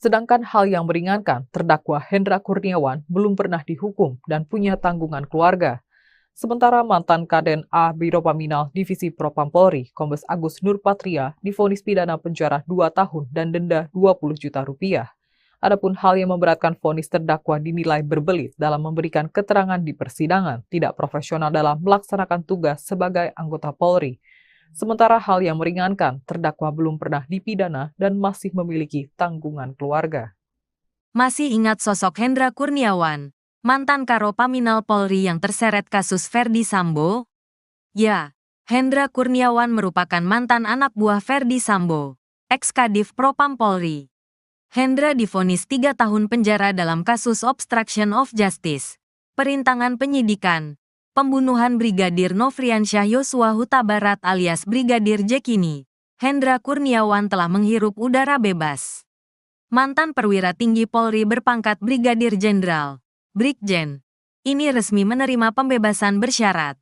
Sedangkan hal yang meringankan, terdakwa Hendra Kurniawan belum pernah dihukum dan punya tanggungan keluarga. Sementara mantan Kaden A Biro Paminal Divisi Propam Polri, Kombes Agus Nurpatria, divonis pidana penjara 2 tahun dan denda 20 juta rupiah. Adapun hal yang memberatkan vonis terdakwa dinilai berbelit dalam memberikan keterangan di persidangan, tidak profesional dalam melaksanakan tugas sebagai anggota Polri. Sementara hal yang meringankan, terdakwa belum pernah dipidana dan masih memiliki tanggungan keluarga. Masih ingat sosok Hendra Kurniawan, mantan Karo Paminal Polri yang terseret kasus Ferdi Sambo? Ya, Hendra Kurniawan merupakan mantan anak buah Ferdi Sambo, ex-Kadif Propam Polri. Hendra divonis 3 tahun penjara dalam kasus obstruction of justice, perintangan penyidikan, pembunuhan Brigadir Nofriansyah Yosua Huta Barat alias Brigadir J. Kini, Hendra Kurniawan telah menghirup udara bebas. Mantan perwira tinggi Polri berpangkat Brigadir Jenderal, Brigjen, ini resmi menerima pembebasan bersyarat.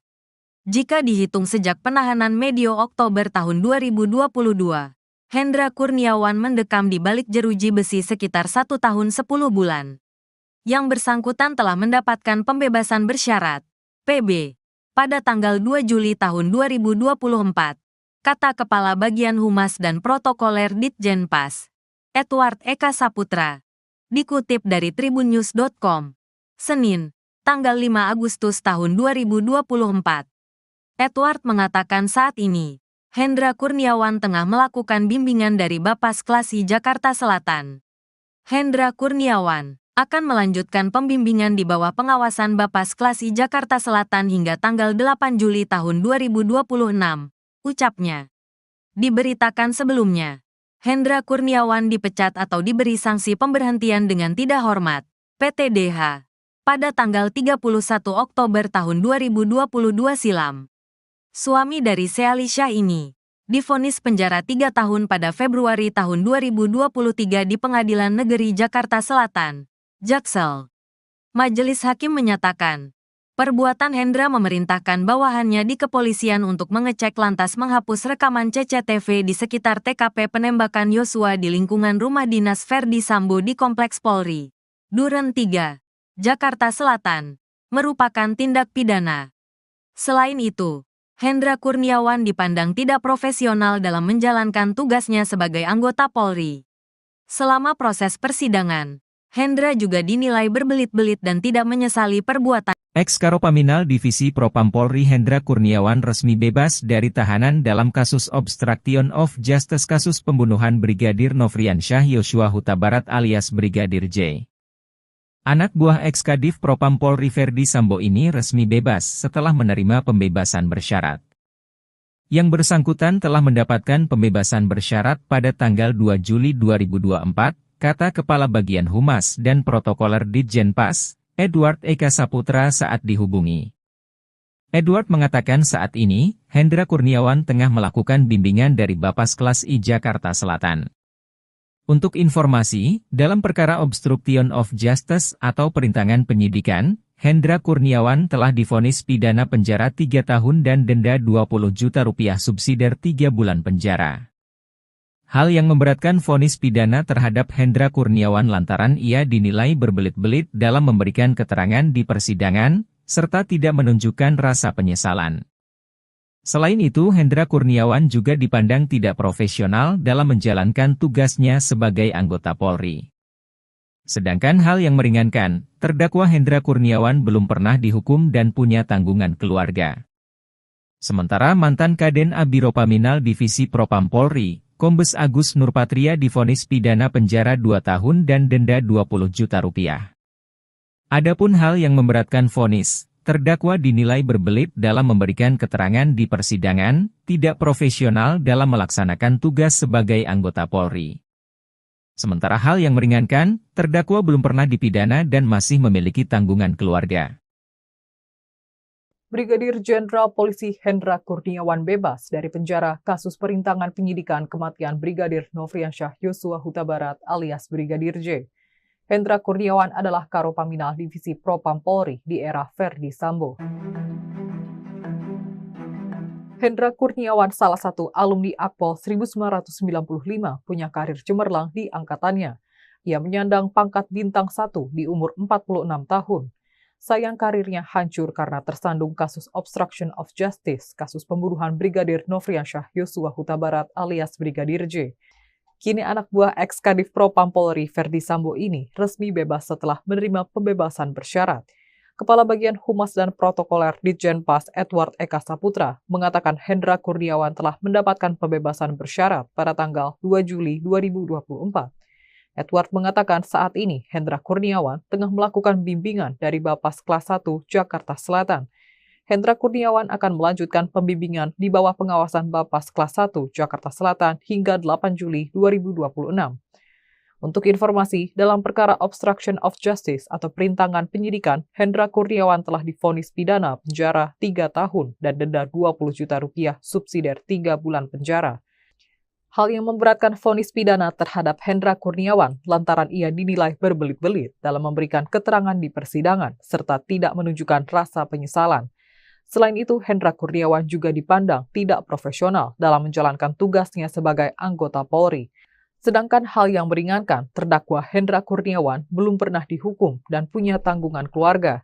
Jika dihitung sejak penahanan medio Oktober tahun 2022, Hendra Kurniawan mendekam di balik jeruji besi sekitar 1 tahun 10 bulan. Yang bersangkutan telah mendapatkan pembebasan bersyarat, PB, pada tanggal 2 Juli tahun 2024, kata Kepala Bagian Humas dan Protokoler Ditjenpas, Edward Eka Saputra, dikutip dari tribunnews.com, Senin, tanggal 5 Agustus tahun 2024. Edward mengatakan saat ini, Hendra Kurniawan tengah melakukan bimbingan dari Bapas Klasi Jakarta Selatan. Hendra Kurniawan akan melanjutkan pembimbingan di bawah pengawasan Bapas Klasi Jakarta Selatan hingga tanggal 8 Juli tahun 2026, ucapnya. Diberitakan sebelumnya, Hendra Kurniawan dipecat atau diberi sanksi pemberhentian dengan tidak hormat, PTDH, pada tanggal 31 Oktober tahun 2022 silam. Suami dari Sealisha ini divonis penjara 3 tahun pada Februari tahun 2023 di Pengadilan Negeri Jakarta Selatan, Jaksel. Majelis Hakim menyatakan, perbuatan Hendra memerintahkan bawahannya di kepolisian untuk mengecek lantas menghapus rekaman CCTV di sekitar TKP penembakan Yosua di lingkungan rumah dinas Ferdi Sambo di Kompleks Polri, Duren 3, Jakarta Selatan, merupakan tindak pidana. Selain itu, Hendra Kurniawan dipandang tidak profesional dalam menjalankan tugasnya sebagai anggota Polri. Selama proses persidangan, Hendra juga dinilai berbelit-belit dan tidak menyesali perbuatan. Ex-Karo Paminal Divisi Propam Polri Hendra Kurniawan resmi bebas dari tahanan dalam kasus obstruction of justice kasus pembunuhan Brigadir Nofriansyah Yosua Huta Barat alias Brigadir J. Anak buah ex-Kadif Propam Polri Ferdi Sambo ini resmi bebas setelah menerima pembebasan bersyarat. Yang bersangkutan telah mendapatkan pembebasan bersyarat pada tanggal 2 Juli 2024, kata Kepala Bagian Humas dan Protokoler Ditjenpas, Edward Eka Saputra saat dihubungi. Edward mengatakan saat ini, Hendra Kurniawan tengah melakukan bimbingan dari Bapas Kelas I Jakarta Selatan. Untuk informasi, dalam perkara obstruction of justice atau perintangan penyidikan, Hendra Kurniawan telah divonis pidana penjara 3 tahun dan denda 20 juta rupiah subsidiar 3 bulan penjara. Hal yang memberatkan vonis pidana terhadap Hendra Kurniawan lantaran ia dinilai berbelit-belit dalam memberikan keterangan di persidangan, serta tidak menunjukkan rasa penyesalan. Selain itu, Hendra Kurniawan juga dipandang tidak profesional dalam menjalankan tugasnya sebagai anggota Polri. Sedangkan hal yang meringankan, terdakwa Hendra Kurniawan belum pernah dihukum dan punya tanggungan keluarga. Sementara mantan Kaden A Biro Paminal Divisi Propam Polri, Kombes Agus Nurpatria divonis pidana penjara 2 tahun dan denda 20 juta rupiah. Adapun hal yang memberatkan vonis, terdakwa dinilai berbelit dalam memberikan keterangan di persidangan, tidak profesional dalam melaksanakan tugas sebagai anggota Polri. Sementara hal yang meringankan, terdakwa belum pernah dipidana dan masih memiliki tanggungan keluarga. Brigadir Jenderal Polisi Hendra Kurniawan bebas dari penjara kasus perintangan penyidikan kematian Brigadir Nofriansyah Yosua Huta Barat alias Brigadir J. Hendra Kurniawan adalah Karo Paminal Divisi Propam Polri di era Ferdi Sambo. Hendra Kurniawan salah satu alumni Akpol 1995 punya karir cemerlang di angkatannya. Ia menyandang pangkat bintang 1 di umur 46 tahun. sayang karirnya hancur karena tersandung kasus obstruction of justice, kasus pembunuhan Brigadir Nofriansyah Yosua Huta Barat alias Brigadir J. Kini anak buah ex-Kadif Propam Polri Ferdi Sambo ini resmi bebas setelah menerima pembebasan bersyarat. Kepala Bagian Humas dan Protokoler Ditjenpas Edward Eka Saputra mengatakan Hendra Kurniawan telah mendapatkan pembebasan bersyarat pada tanggal 2 Juli 2024. Edward mengatakan saat ini Hendra Kurniawan tengah melakukan bimbingan dari Bapas Kelas 1 Jakarta Selatan. Hendra Kurniawan akan melanjutkan pembimbingan di bawah pengawasan Bapas Kelas 1 Jakarta Selatan hingga 8 Juli 2026. Untuk informasi, dalam perkara obstruction of justice atau perintangan penyidikan, Hendra Kurniawan telah divonis pidana penjara 3 tahun dan denda 20 juta rupiah subsidiar 3 bulan penjara. Hal yang memberatkan vonis pidana terhadap Hendra Kurniawan lantaran ia dinilai berbelit-belit dalam memberikan keterangan di persidangan serta tidak menunjukkan rasa penyesalan. Selain itu, Hendra Kurniawan juga dipandang tidak profesional dalam menjalankan tugasnya sebagai anggota Polri. Sedangkan hal yang meringankan, terdakwa Hendra Kurniawan belum pernah dihukum dan punya tanggungan keluarga.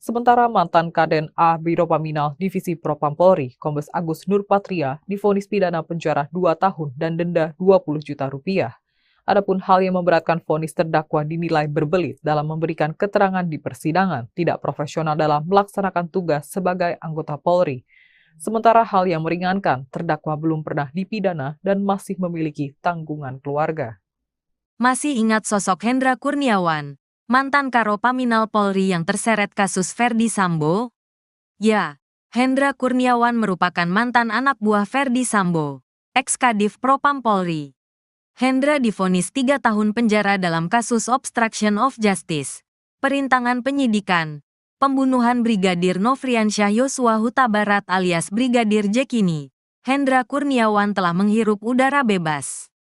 Sementara mantan Kaden A Biro Paminal Divisi Propam Polri, Kombes Agus Nurpatria, divonis pidana penjara 2 tahun dan denda 20 juta rupiah. Adapun hal yang memberatkan vonis terdakwa dinilai berbelit dalam memberikan keterangan di persidangan, tidak profesional dalam melaksanakan tugas sebagai anggota Polri. Sementara hal yang meringankan, terdakwa belum pernah dipidana dan masih memiliki tanggungan keluarga. Masih ingat sosok Hendra Kurniawan, mantan Karo Paminal Polri yang terseret kasus Ferdi Sambo? Ya, Hendra Kurniawan merupakan mantan anak buah Ferdi Sambo, ex-Kadif Propam Polri. Hendra divonis 3 tahun penjara dalam kasus obstruction of justice, perintangan penyidikan, pembunuhan Brigadir Nofriansyah Yosua Huta Barat alias Brigadir J. Kini, Hendra Kurniawan telah menghirup udara bebas.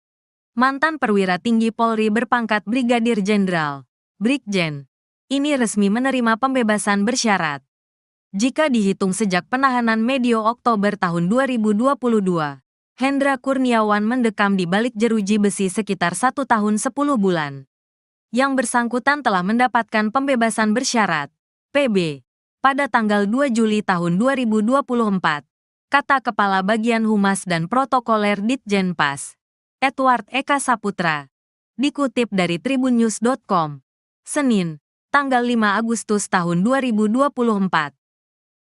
Mantan perwira tinggi Polri berpangkat Brigadir Jenderal, Brigjen, ini resmi menerima pembebasan bersyarat. Jika dihitung sejak penahanan medio Oktober tahun 2022, Hendra Kurniawan mendekam di balik jeruji besi sekitar 1 tahun 10 bulan. Yang bersangkutan telah mendapatkan pembebasan bersyarat PB, pada tanggal 2 Juli tahun 2024, kata Kepala Bagian Humas dan Protokoler Ditjenpas, Edward Eka Saputra. Dikutip dari tribunnews.com, Senin, tanggal 5 Agustus tahun 2024.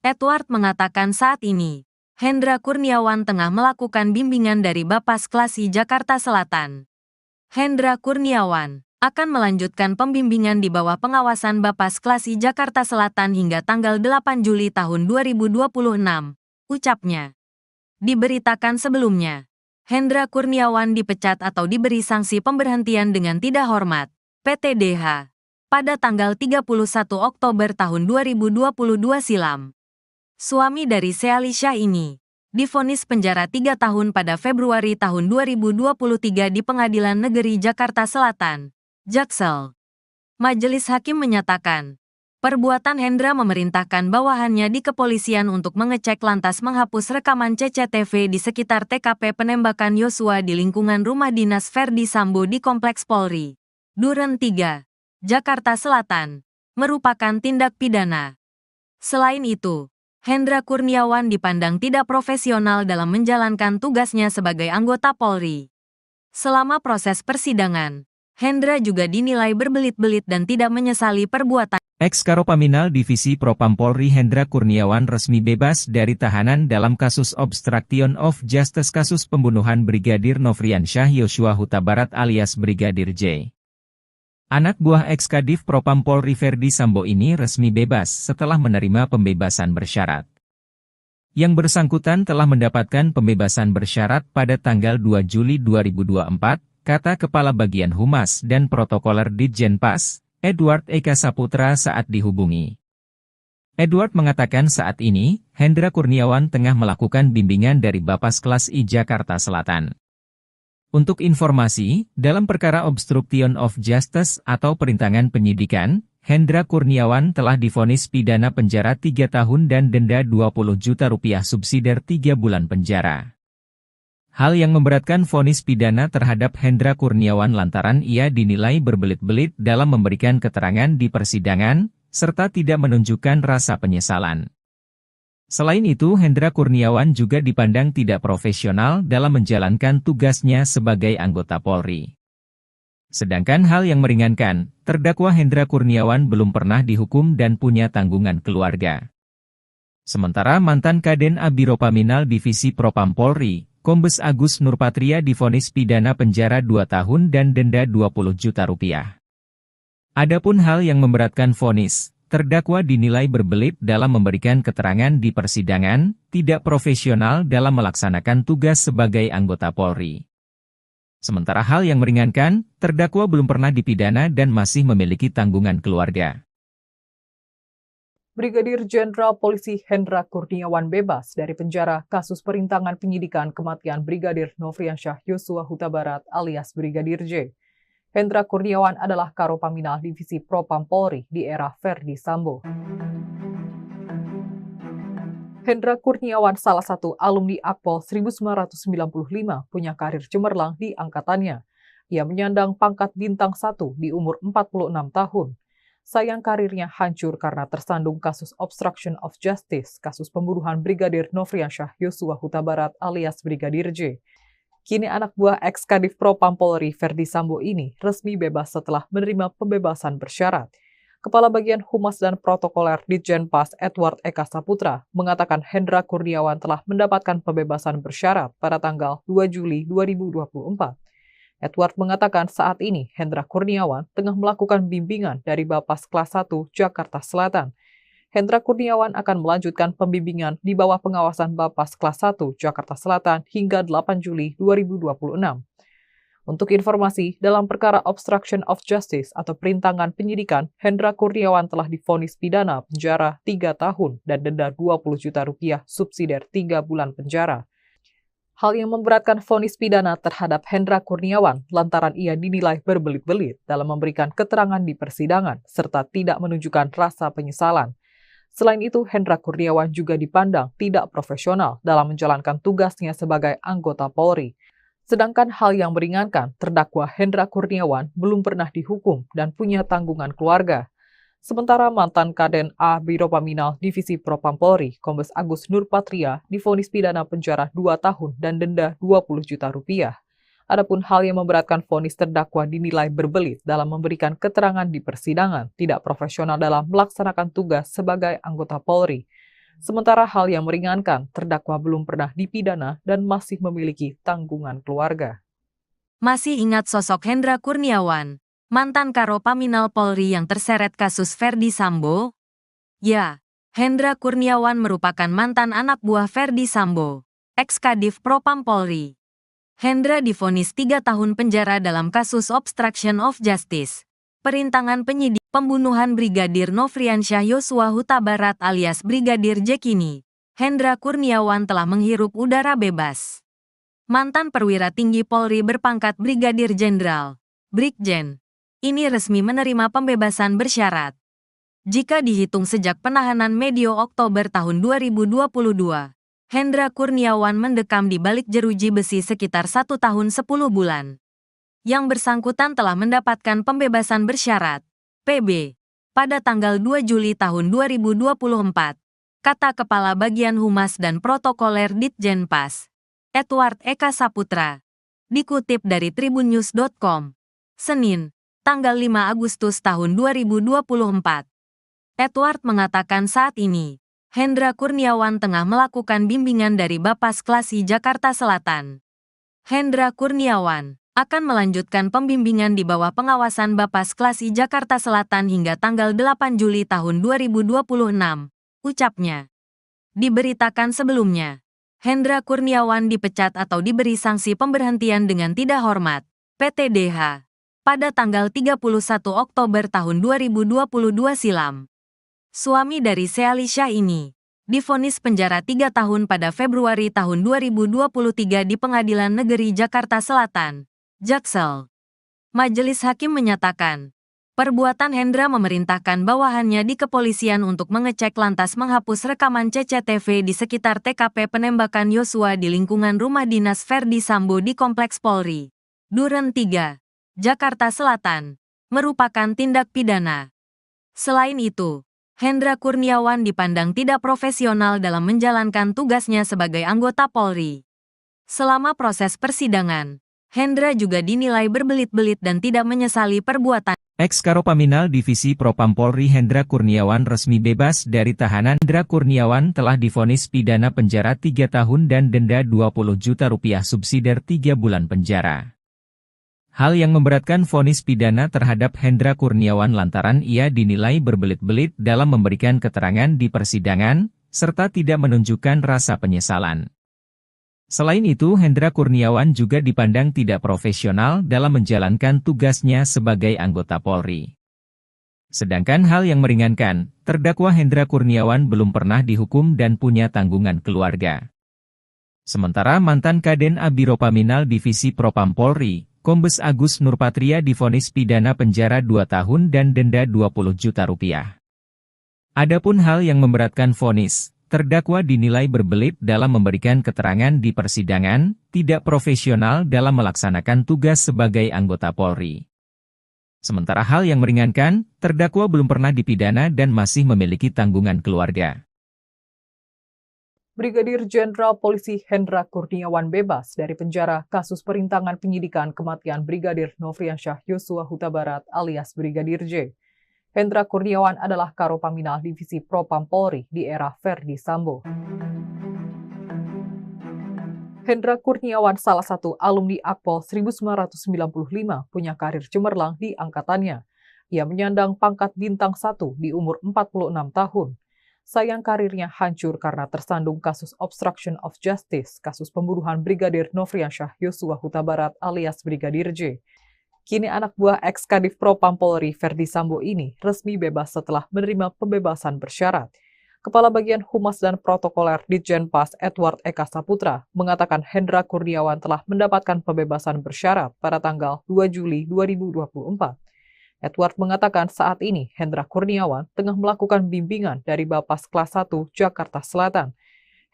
Edward mengatakan saat ini, Hendra Kurniawan tengah melakukan bimbingan dari Bapas Kelas I Jakarta Selatan. Hendra Kurniawan akan melanjutkan pembimbingan di bawah pengawasan Bapas Kelas I Jakarta Selatan hingga tanggal 8 Juli tahun 2026, ucapnya. Diberitakan sebelumnya, Hendra Kurniawan dipecat atau diberi sanksi pemberhentian dengan tidak hormat, PTDH, pada tanggal 31 Oktober tahun 2022 silam. Suami dari Sealisha ini divonis penjara 3 tahun pada Februari tahun 2023 di Pengadilan Negeri Jakarta Selatan, Jaksel. Majelis Hakim menyatakan, perbuatan Hendra memerintahkan bawahannya di kepolisian untuk mengecek lantas menghapus rekaman CCTV di sekitar TKP penembakan Yosua di lingkungan rumah dinas Ferdi Sambo di Kompleks Polri, Duren 3, Jakarta Selatan, merupakan tindak pidana. Selain itu, Hendra Kurniawan dipandang tidak profesional dalam menjalankan tugasnya sebagai anggota Polri. Selama proses persidangan, Hendra juga dinilai berbelit-belit dan tidak menyesali perbuatan. Ex-Karo Paminal Divisi Propam Polri Hendra Kurniawan resmi bebas dari tahanan dalam kasus obstruction of justice kasus pembunuhan Brigadir Nofriansyah Yosua Huta Barat alias Brigadir J. Anak buah ex-Kadif Propam Polri Ferdi Sambo ini resmi bebas setelah menerima pembebasan bersyarat. Yang bersangkutan telah mendapatkan pembebasan bersyarat pada tanggal 2 Juli 2024, kata Kepala Bagian Humas dan Protokoler Ditjenpas, Edward Eka Saputra saat dihubungi. Edward mengatakan saat ini, Hendra Kurniawan tengah melakukan bimbingan dari Bapas Kelas I Jakarta Selatan. Untuk informasi, dalam perkara obstruction of justice atau perintangan penyidikan, Hendra Kurniawan telah divonis pidana penjara 3 tahun dan denda 20 juta rupiah subsidiar 3 bulan penjara. Hal yang memberatkan vonis pidana terhadap Hendra Kurniawan lantaran ia dinilai berbelit-belit dalam memberikan keterangan di persidangan, serta tidak menunjukkan rasa penyesalan. Selain itu, Hendra Kurniawan juga dipandang tidak profesional dalam menjalankan tugasnya sebagai anggota Polri. Sedangkan hal yang meringankan, terdakwa Hendra Kurniawan belum pernah dihukum dan punya tanggungan keluarga. Sementara mantan Kaden Abiropaminal Divisi Propam Polri, Kombes Agus Nurpatria divonis pidana penjara 2 tahun dan denda 20 juta rupiah. Adapun hal yang memberatkan vonis, terdakwa dinilai berbelit dalam memberikan keterangan di persidangan, tidak profesional dalam melaksanakan tugas sebagai anggota Polri. Sementara hal yang meringankan, terdakwa belum pernah dipidana dan masih memiliki tanggungan keluarga. Brigadir Jenderal Polisi Hendra Kurniawan bebas dari penjara kasus perintangan penyidikan kematian Brigadir Nofriansyah Yosua Huta Barat alias Brigadir J. Hendra Kurniawan adalah Karopaminal Divisi Propam Polri di era Verdi Sambo. Hendra Kurniawan salah satu alumni Akpol 1995 punya karir cemerlang di angkatannya. Ia menyandang pangkat bintang 1 di umur 46 tahun. Sayang karirnya hancur karena tersandung kasus obstruction of justice, kasus pembunuhan Brigadir Nofriansyah Yosua Huta Barat alias Brigadir J. Kini anak buah ex-Kadif Propam Polri Verdi Sambo ini resmi bebas setelah menerima pembebasan bersyarat. Kepala Bagian Humas dan Protokoler Ditjenpas Edward Eka Saputra mengatakan Hendra Kurniawan telah mendapatkan pembebasan bersyarat pada tanggal 2 Juli 2024. Edward mengatakan saat ini Hendra Kurniawan tengah melakukan bimbingan dari Bapas Kelas 1 Jakarta Selatan. Hendra Kurniawan akan melanjutkan pembimbingan di bawah pengawasan Bapas Kelas 1 Jakarta Selatan hingga 8 Juli 2026. Untuk informasi, dalam perkara obstruction of justice atau perintangan penyidikan, Hendra Kurniawan telah divonis pidana penjara 3 tahun dan denda 20 juta rupiah subsidiar 3 bulan penjara. Hal yang memberatkan vonis pidana terhadap Hendra Kurniawan lantaran ia dinilai berbelit-belit dalam memberikan keterangan di persidangan serta tidak menunjukkan rasa penyesalan. Selain itu, Hendra Kurniawan juga dipandang tidak profesional dalam menjalankan tugasnya sebagai anggota Polri. Sedangkan hal yang meringankan, terdakwa Hendra Kurniawan belum pernah dihukum dan punya tanggungan keluarga. Sementara mantan Kaden Abiropaminal Divisi Propam Polri, Kombes Agus Nurpatria, divonis pidana penjara 2 tahun dan denda 20 juta rupiah. Adapun hal yang memberatkan vonis terdakwa dinilai berbelit dalam memberikan keterangan di persidangan, tidak profesional dalam melaksanakan tugas sebagai anggota Polri. Sementara hal yang meringankan, terdakwa belum pernah dipidana dan masih memiliki tanggungan keluarga. Masih ingat sosok Hendra Kurniawan, mantan Karopaminal Polri yang terseret kasus Verdi Sambo? Ya, Hendra Kurniawan merupakan mantan anak buah Verdi Sambo, ex-Kadif Propam Polri. Hendra divonis 3 tahun penjara dalam kasus obstruction of justice, perintangan penyidik pembunuhan Brigadir Nofriansyah Yosua Huta Barat alias Brigadir J. Kini, Hendra Kurniawan telah menghirup udara bebas. Mantan perwira tinggi Polri berpangkat Brigadir Jenderal, Brigjen, ini resmi menerima pembebasan bersyarat. Jika dihitung sejak penahanan medio Oktober tahun 2022, Hendra Kurniawan mendekam di balik jeruji besi sekitar 1 tahun 10 bulan. Yang bersangkutan telah mendapatkan pembebasan bersyarat, PB, pada tanggal 2 Juli tahun 2024, kata Kepala Bagian Humas dan Protokoler Ditjenpas, Edward Eka Saputra, dikutip dari tribunnews.com, Senin, tanggal 5 Agustus tahun 2024. Edward mengatakan saat ini, Hendra Kurniawan tengah melakukan bimbingan dari Bapas Klasi Jakarta Selatan. Hendra Kurniawan akan melanjutkan pembimbingan di bawah pengawasan Bapas Klasi Jakarta Selatan hingga tanggal 8 Juli tahun 2026, ucapnya. Diberitakan sebelumnya, Hendra Kurniawan dipecat atau diberi sanksi pemberhentian dengan tidak hormat, PTDH, pada tanggal 31 Oktober tahun 2022 silam. Suami dari Sealisha ini divonis penjara 3 tahun pada Februari tahun 2023 di Pengadilan Negeri Jakarta Selatan, Jaksel. Majelis Hakim menyatakan, perbuatan Hendra memerintahkan bawahannya di kepolisian untuk mengecek lantas menghapus rekaman CCTV di sekitar TKP penembakan Yosua di lingkungan rumah dinas Verdi Sambo di Kompleks Polri, Duren 3, Jakarta Selatan, merupakan tindak pidana. Selain itu, Hendra Kurniawan dipandang tidak profesional dalam menjalankan tugasnya sebagai anggota Polri. Selama proses persidangan, Hendra juga dinilai berbelit-belit dan tidak menyesali perbuatan. Ex-Karopaminal Divisi Propam Polri Hendra Kurniawan resmi bebas dari tahanan. Hendra Kurniawan telah divonis pidana penjara 3 tahun dan denda 20 juta rupiah subsidiar 3 bulan penjara. Hal yang memberatkan vonis pidana terhadap Hendra Kurniawan lantaran ia dinilai berbelit-belit dalam memberikan keterangan di persidangan, serta tidak menunjukkan rasa penyesalan. Selain itu, Hendra Kurniawan juga dipandang tidak profesional dalam menjalankan tugasnya sebagai anggota Polri. Sedangkan hal yang meringankan, terdakwa Hendra Kurniawan belum pernah dihukum dan punya tanggungan keluarga. Sementara mantan Kaden Abiropaminal Divisi Propam Polri, Kombes Agus Nurpatria divonis pidana penjara 2 tahun dan denda 20 juta rupiah. Adapun hal yang memberatkan vonis, terdakwa dinilai berbelit dalam memberikan keterangan di persidangan, tidak profesional dalam melaksanakan tugas sebagai anggota Polri. Sementara hal yang meringankan, terdakwa belum pernah dipidana dan masih memiliki tanggungan keluarga. Brigadir Jenderal Polisi Hendra Kurniawan bebas dari penjara kasus perintangan penyidikan kematian Brigadir Nofriansyah Yosua Huta Barat alias Brigadir J. Hendra Kurniawan adalah Karopaminal Divisi Propam Polri di era Ferdi Sambo. Hendra Kurniawan salah satu alumni Akpol 1995 punya karir cemerlang di angkatannya. Ia menyandang pangkat bintang 1 di umur 46 tahun. Sayang karirnya hancur karena tersandung kasus obstruction of justice, kasus pembunuhan Brigadir Nofriansyah Yosua Huta Barat alias Brigadir J. Kini anak buah ex-Kadif Propam Polri Ferdi Sambo ini resmi bebas setelah menerima pembebasan bersyarat. Kepala Bagian Humas dan Protokoler Ditjenpas Edward Eka Saputra mengatakan Hendra Kurniawan telah mendapatkan pembebasan bersyarat pada tanggal 2 Juli 2024. Edward mengatakan saat ini Hendra Kurniawan tengah melakukan bimbingan dari Bapas Kelas 1 Jakarta Selatan.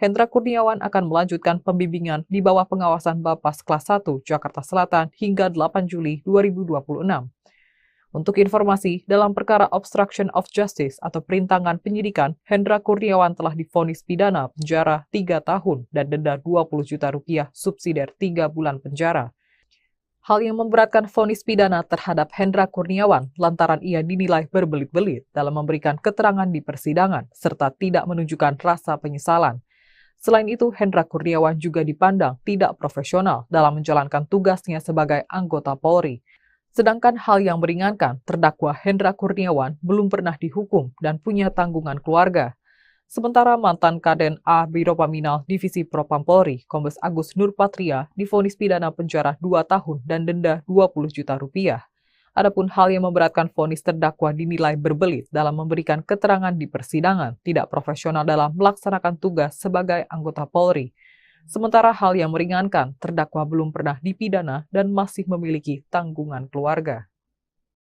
Hendra Kurniawan akan melanjutkan pembimbingan di bawah pengawasan Bapas Kelas 1 Jakarta Selatan hingga 8 Juli 2026. Untuk informasi, dalam perkara obstruction of justice atau perintangan penyidikan, Hendra Kurniawan telah divonis pidana penjara 3 tahun dan denda 20 juta rupiah subsidiar 3 bulan penjara. Hal yang memberatkan vonis pidana terhadap Hendra Kurniawan lantaran ia dinilai berbelit-belit dalam memberikan keterangan di persidangan serta tidak menunjukkan rasa penyesalan. Selain itu, Hendra Kurniawan juga dipandang tidak profesional dalam menjalankan tugasnya sebagai anggota Polri. Sedangkan hal yang meringankan, terdakwa Hendra Kurniawan belum pernah dihukum dan punya tanggungan keluarga. Sementara mantan Kaden Abiropaminal Divisi Propam Polri, Kombes Agus Nurpatria, divonis pidana penjara 2 tahun dan denda 20 juta rupiah. Adapun hal yang memberatkan vonis terdakwa dinilai berbelit dalam memberikan keterangan di persidangan, tidak profesional dalam melaksanakan tugas sebagai anggota Polri. Sementara hal yang meringankan, terdakwa belum pernah dipidana dan masih memiliki tanggungan keluarga.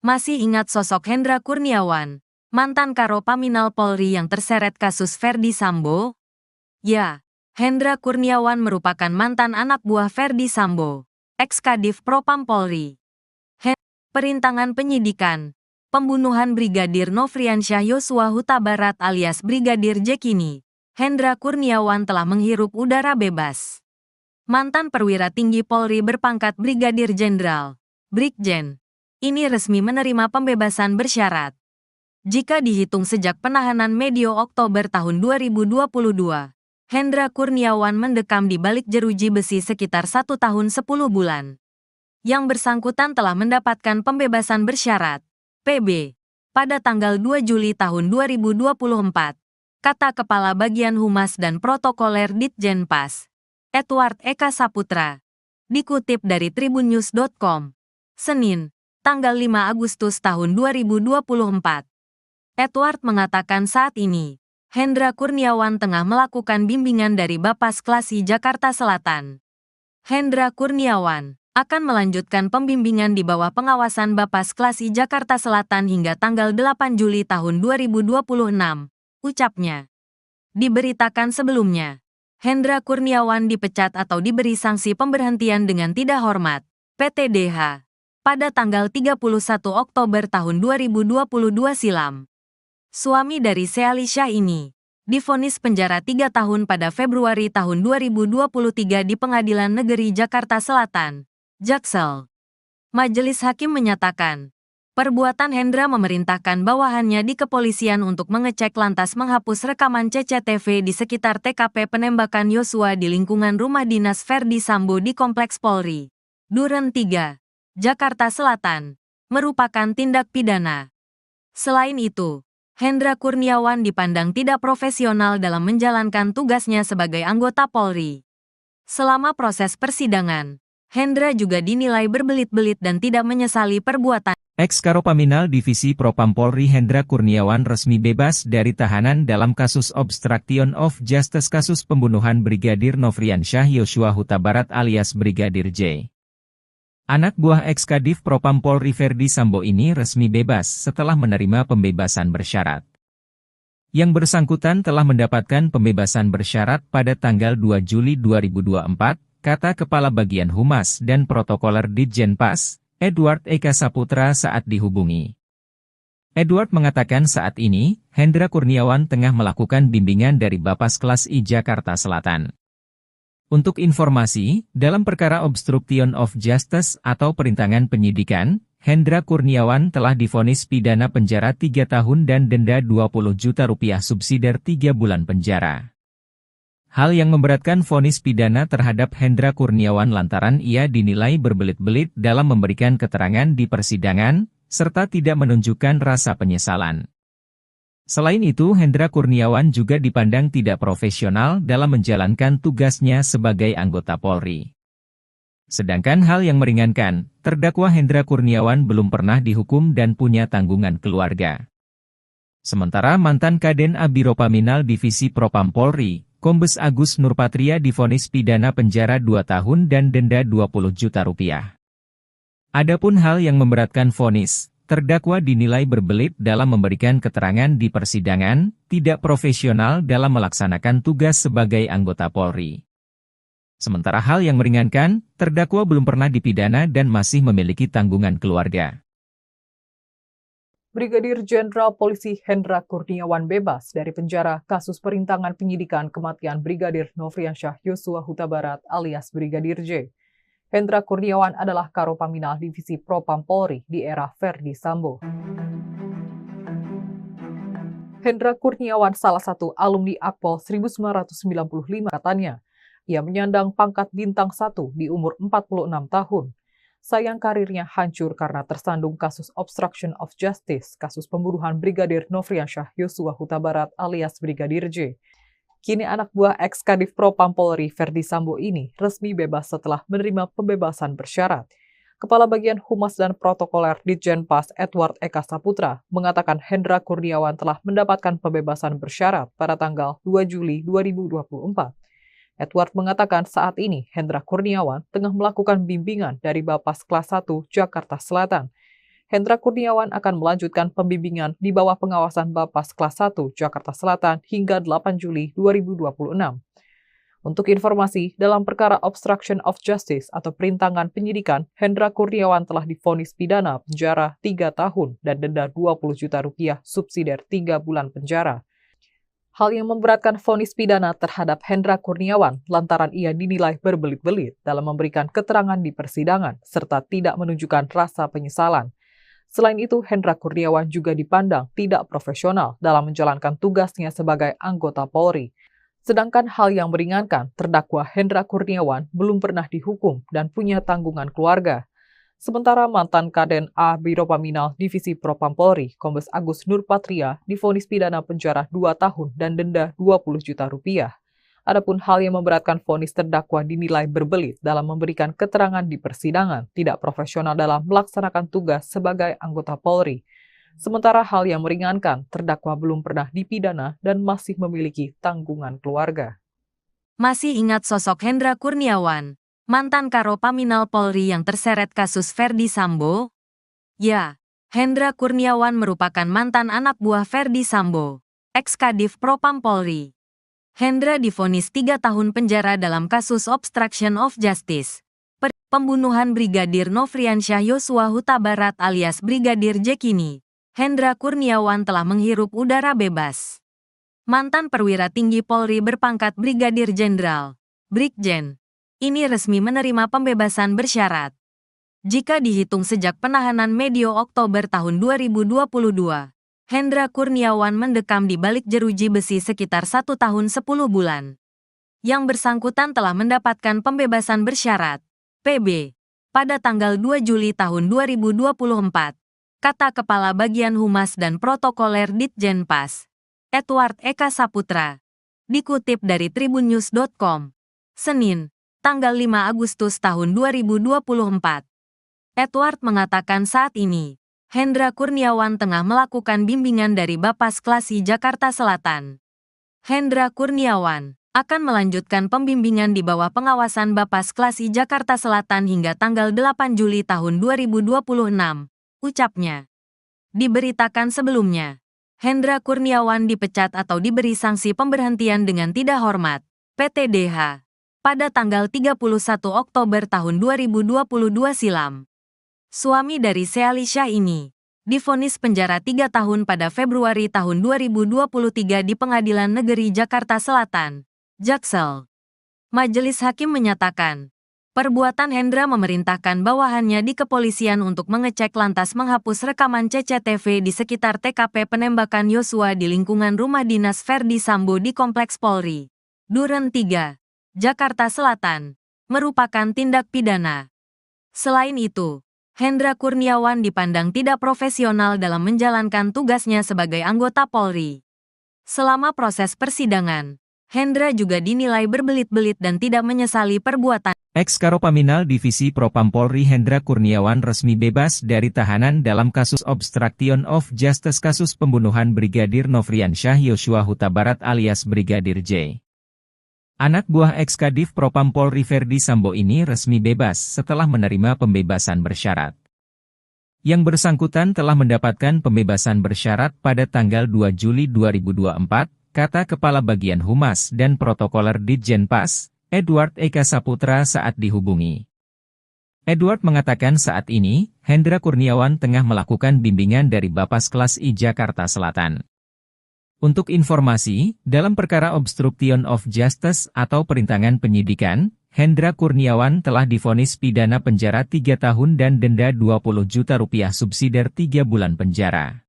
Masih ingat sosok Hendra Kurniawan, mantan Karopaminal Polri yang terseret kasus Ferdi Sambo? Ya, Hendra Kurniawan merupakan mantan anak buah Ferdi Sambo, ex-Kadif Propam Polri. Perintangan penyidikan, pembunuhan Brigadir Nofriansyah Yosua Huta Barat alias Brigadir J kini, Hendra Kurniawan telah menghirup udara bebas. Mantan perwira tinggi Polri berpangkat Brigadir Jenderal, Brigjen, ini resmi menerima pembebasan bersyarat. Jika dihitung sejak penahanan medio Oktober tahun 2022, Hendra Kurniawan mendekam di balik jeruji besi sekitar 1 tahun 10 bulan. Yang bersangkutan telah mendapatkan pembebasan bersyarat, PB, pada tanggal 2 Juli tahun 2024, kata Kepala Bagian Humas dan Protokoler Ditjenpas, Edward Eka Saputra, dikutip dari tribunnews.com, Senin, tanggal 5 Agustus tahun 2024. Edward mengatakan saat ini, Hendra Kurniawan tengah melakukan bimbingan dari Bapas Klasi Jakarta Selatan. Hendra Kurniawan akan melanjutkan pembimbingan di bawah pengawasan Bapas Klasi Jakarta Selatan hingga tanggal 8 Juli tahun 2026, ucapnya. Diberitakan sebelumnya, Hendra Kurniawan dipecat atau diberi sanksi pemberhentian dengan tidak hormat, PTDH, pada tanggal 31 Oktober tahun 2022 silam. suami dari Sealisha ini, divonis penjara 3 tahun pada Februari tahun 2023 di Pengadilan Negeri Jakarta Selatan, Jaksel. Majelis Hakim menyatakan, perbuatan Hendra memerintahkan bawahannya di kepolisian untuk mengecek lantas menghapus rekaman CCTV di sekitar TKP penembakan Yosua di lingkungan rumah dinas Ferdi Sambo di Kompleks Polri, Duren 3, Jakarta Selatan, merupakan tindak pidana. Selain itu, Hendra Kurniawan dipandang tidak profesional dalam menjalankan tugasnya sebagai anggota Polri. Selama proses persidangan, Hendra juga dinilai berbelit-belit dan tidak menyesali perbuatan. Ex-Karopaminal Divisi Propam Polri Hendra Kurniawan resmi bebas dari tahanan dalam kasus obstruction of justice kasus pembunuhan Brigadir Nofriansyah Yosua Huta Barat alias Brigadir J. Anak buah ex-Kadif Propam Polri Ferdi Sambo ini resmi bebas setelah menerima pembebasan bersyarat. Yang bersangkutan telah mendapatkan pembebasan bersyarat pada tanggal 2 Juli 2024, kata Kepala Bagian Humas dan Protokoler Ditjenpas, Edward Eka Saputra saat dihubungi. Edward mengatakan saat ini, Hendra Kurniawan tengah melakukan bimbingan dari Bapas Kelas I Jakarta Selatan. Untuk informasi, dalam perkara obstruction of justice atau perintangan penyidikan, Hendra Kurniawan telah divonis pidana penjara 3 tahun dan denda 20 juta rupiah subsidiar 3 bulan penjara. Hal yang memberatkan vonis pidana terhadap Hendra Kurniawan lantaran ia dinilai berbelit-belit dalam memberikan keterangan di persidangan, serta tidak menunjukkan rasa penyesalan. Selain itu, Hendra Kurniawan juga dipandang tidak profesional dalam menjalankan tugasnya sebagai anggota Polri. Sedangkan hal yang meringankan, terdakwa Hendra Kurniawan belum pernah dihukum dan punya tanggungan keluarga. Sementara mantan Kaden Abiropaminal Divisi Propam Polri, Kombes Agus Nurpatria divonis pidana penjara 2 tahun dan denda 20 juta rupiah. Adapun hal yang memberatkan vonis, terdakwa dinilai berbelit dalam memberikan keterangan di persidangan, tidak profesional dalam melaksanakan tugas sebagai anggota Polri. Sementara hal yang meringankan, terdakwa belum pernah dipidana dan masih memiliki tanggungan keluarga. Brigadir Jenderal Polisi Hendra Kurniawan bebas dari penjara kasus perintangan penyidikan kematian Brigadir Nofriansyah Yosua Huta Barat alias Brigadir J. Hendra Kurniawan adalah Karopaminal Divisi Propam Polri di era Ferdi Sambo. Hendra Kurniawan salah satu alumni Akpol 1995 katanya. Ia menyandang pangkat bintang 1 di umur 46 tahun. Sayang karirnya hancur karena tersandung kasus obstruction of justice, kasus pembunuhan Brigadir Nofriansyah Yosua Huta Barat alias Brigadir J. Kini anak buah ex-Kadif Propam Polri Ferdi Sambo ini resmi bebas setelah menerima pembebasan bersyarat. Kepala Bagian Humas dan Protokoler Ditjenpas Edward Eka Saputra mengatakan Hendra Kurniawan telah mendapatkan pembebasan bersyarat pada tanggal 2 Juli 2024. Edward mengatakan saat ini Hendra Kurniawan tengah melakukan bimbingan dari Bapas Kelas 1 Jakarta Selatan. Hendra Kurniawan akan melanjutkan pembimbingan di bawah pengawasan Bapas Kelas 1 Jakarta Selatan hingga 8 Juli 2026. Untuk informasi, dalam perkara obstruction of justice atau perintangan penyidikan, Hendra Kurniawan telah divonis pidana penjara 3 tahun dan denda 20 juta rupiah subsidiar 3 bulan penjara. Hal yang memberatkan vonis pidana terhadap Hendra Kurniawan lantaran ia dinilai berbelit-belit dalam memberikan keterangan di persidangan serta tidak menunjukkan rasa penyesalan. Selain itu, Hendra Kurniawan juga dipandang tidak profesional dalam menjalankan tugasnya sebagai anggota Polri. Sedangkan hal yang meringankan, terdakwa Hendra Kurniawan belum pernah dihukum dan punya tanggungan keluarga. Sementara mantan Kaden Abiropaminal Divisi Propam Polri, Kombes Agus Nurpatria, divonis pidana penjara 2 tahun dan denda 20 juta rupiah. Adapun hal yang memberatkan vonis terdakwa dinilai berbelit dalam memberikan keterangan di persidangan, tidak profesional dalam melaksanakan tugas sebagai anggota Polri. Sementara hal yang meringankan, terdakwa belum pernah dipidana dan masih memiliki tanggungan keluarga. Masih ingat sosok Hendra Kurniawan, mantan Karopaminal Polri yang terseret kasus Ferdi Sambo? Ya, Hendra Kurniawan merupakan mantan anak buah Ferdi Sambo, ex-Kadif Propam Polri. Hendra divonis 3 tahun penjara dalam kasus obstruction of justice, pembunuhan Brigadir Nofriansyah Yosua Huta Barat alias Brigadir J. Kini Hendra Kurniawan telah menghirup udara bebas. Mantan perwira tinggi Polri berpangkat Brigadir Jenderal, Brigjen, ini resmi menerima pembebasan bersyarat. Jika dihitung sejak penahanan medio Oktober tahun 2022, Hendra Kurniawan mendekam di balik jeruji besi sekitar 1 tahun 10 bulan. Yang bersangkutan telah mendapatkan pembebasan bersyarat, PB, pada tanggal 2 Juli tahun 2024. Kata Kepala Bagian Humas dan Protokoler Ditjenpas, Edward Eka Saputra. Dikutip dari tribunnews.com, Senin, tanggal 5 Agustus tahun 2024. Edward mengatakan saat ini, Hendra Kurniawan tengah melakukan bimbingan dari Bapas Klasi Jakarta Selatan. Hendra Kurniawan akan melanjutkan pembimbingan di bawah pengawasan Bapas Klasi Jakarta Selatan hingga tanggal 8 Juli tahun 2026. Ucapnya. Diberitakan sebelumnya, Hendra Kurniawan dipecat atau diberi sanksi pemberhentian dengan tidak hormat, PTDH, pada tanggal 31 Oktober tahun 2022 silam. Suami dari Sealisha ini divonis penjara 3 tahun pada Februari tahun 2023 di Pengadilan Negeri Jakarta Selatan, Jaksel. Majelis Hakim menyatakan, perbuatan Hendra memerintahkan bawahannya di kepolisian untuk mengecek lantas menghapus rekaman CCTV di sekitar TKP penembakan Yosua di lingkungan rumah dinas Ferdi Sambo di Kompleks Polri, Duren 3, Jakarta Selatan, merupakan tindak pidana. Selain itu, Hendra Kurniawan dipandang tidak profesional dalam menjalankan tugasnya sebagai anggota Polri. Selama proses persidangan, Hendra juga dinilai berbelit-belit dan tidak menyesali perbuatan. Ex-Karopaminal Divisi Propam Polri Hendra Kurniawan resmi bebas dari tahanan dalam kasus obstruction of justice kasus pembunuhan Brigadir Nofriansyah Yosua Huta Barat alias Brigadir J. Anak buah ex-Kadif Propam Polri Ferdi Sambo ini resmi bebas setelah menerima pembebasan bersyarat. Yang bersangkutan telah mendapatkan pembebasan bersyarat pada tanggal 2 Juli 2024, kata Kepala Bagian Humas dan Protokoler Ditjenpas, Edward Eka Saputra saat dihubungi. Edward mengatakan saat ini, Hendra Kurniawan tengah melakukan bimbingan dari Bapas Kelas I Jakarta Selatan. Untuk informasi, dalam perkara obstruction of justice atau perintangan penyidikan, Hendra Kurniawan telah divonis pidana penjara 3 tahun dan denda 20 juta rupiah subsidiar 3 bulan penjara.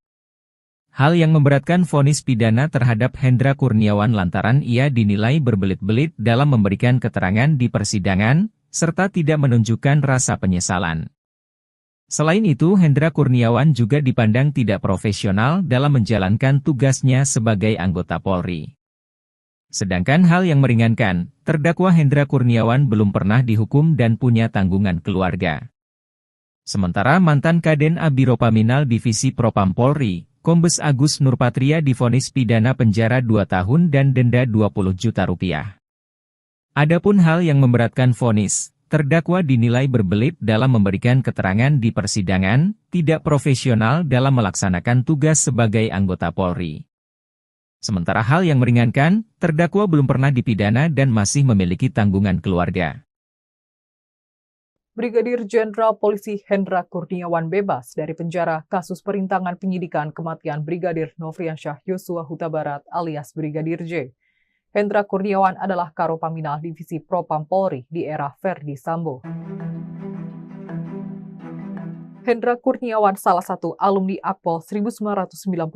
Hal yang memberatkan vonis pidana terhadap Hendra Kurniawan lantaran ia dinilai berbelit-belit dalam memberikan keterangan di persidangan, serta tidak menunjukkan rasa penyesalan. Selain itu, Hendra Kurniawan juga dipandang tidak profesional dalam menjalankan tugasnya sebagai anggota Polri. Sedangkan hal yang meringankan, terdakwa Hendra Kurniawan belum pernah dihukum dan punya tanggungan keluarga. Sementara mantan Kaden Abiropaminal Divisi Propam Polri, Kombes Agus Nurpatria divonis pidana penjara 2 tahun dan denda 20 juta rupiah. Adapun hal yang memberatkan vonis, terdakwa dinilai berbelit dalam memberikan keterangan di persidangan, tidak profesional dalam melaksanakan tugas sebagai anggota Polri. Sementara hal yang meringankan, terdakwa belum pernah dipidana dan masih memiliki tanggungan keluarga. Brigadir Jenderal Polisi Hendra Kurniawan bebas dari penjara kasus perintangan penyidikan kematian Brigadir Nofriansyah Yosua Huta Barat alias Brigadir J. Hendra Kurniawan adalah Karopaminal Divisi Propam Polri di era Ferdi Sambo. Hendra Kurniawan salah satu alumni Akpol 1995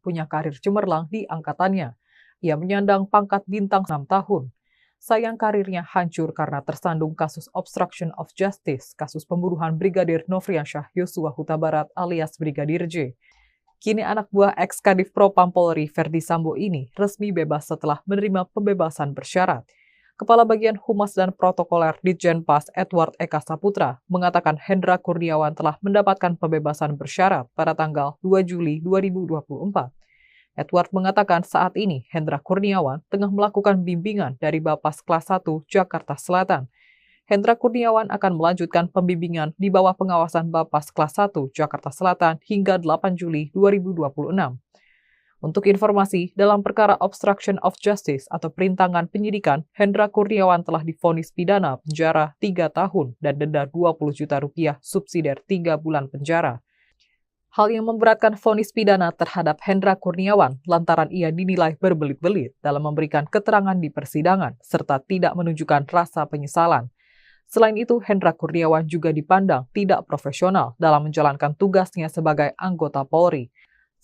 punya karir cemerlang di angkatannya. Ia menyandang pangkat bintang 6 tahun. Sayang karirnya hancur karena tersandung kasus obstruction of justice, kasus pembunuhan Brigadir Nofriansyah Yosua Huta Barat alias Brigadir J. Kini anak buah ex-Kadif Propam Polri Ferdi Sambo ini resmi bebas setelah menerima pembebasan bersyarat. Kepala Bagian Humas dan Protokoler Ditjenpas Edward Eka Saputra mengatakan Hendra Kurniawan telah mendapatkan pembebasan bersyarat pada tanggal 2 Juli 2024. Edward mengatakan saat ini Hendra Kurniawan tengah melakukan bimbingan dari Bapas Kelas 1 Jakarta Selatan. Hendra Kurniawan akan melanjutkan pembimbingan di bawah pengawasan Bapas Kelas 1 Jakarta Selatan hingga 8 Juli 2026. Untuk informasi, dalam perkara obstruction of justice atau perintangan penyidikan, Hendra Kurniawan telah divonis pidana penjara 3 tahun dan denda 20 juta rupiah subsidiar 3 bulan penjara. Hal yang memberatkan vonis pidana terhadap Hendra Kurniawan lantaran ia dinilai berbelit-belit dalam memberikan keterangan di persidangan serta tidak menunjukkan rasa penyesalan. Selain itu, Hendra Kurniawan juga dipandang tidak profesional dalam menjalankan tugasnya sebagai anggota Polri.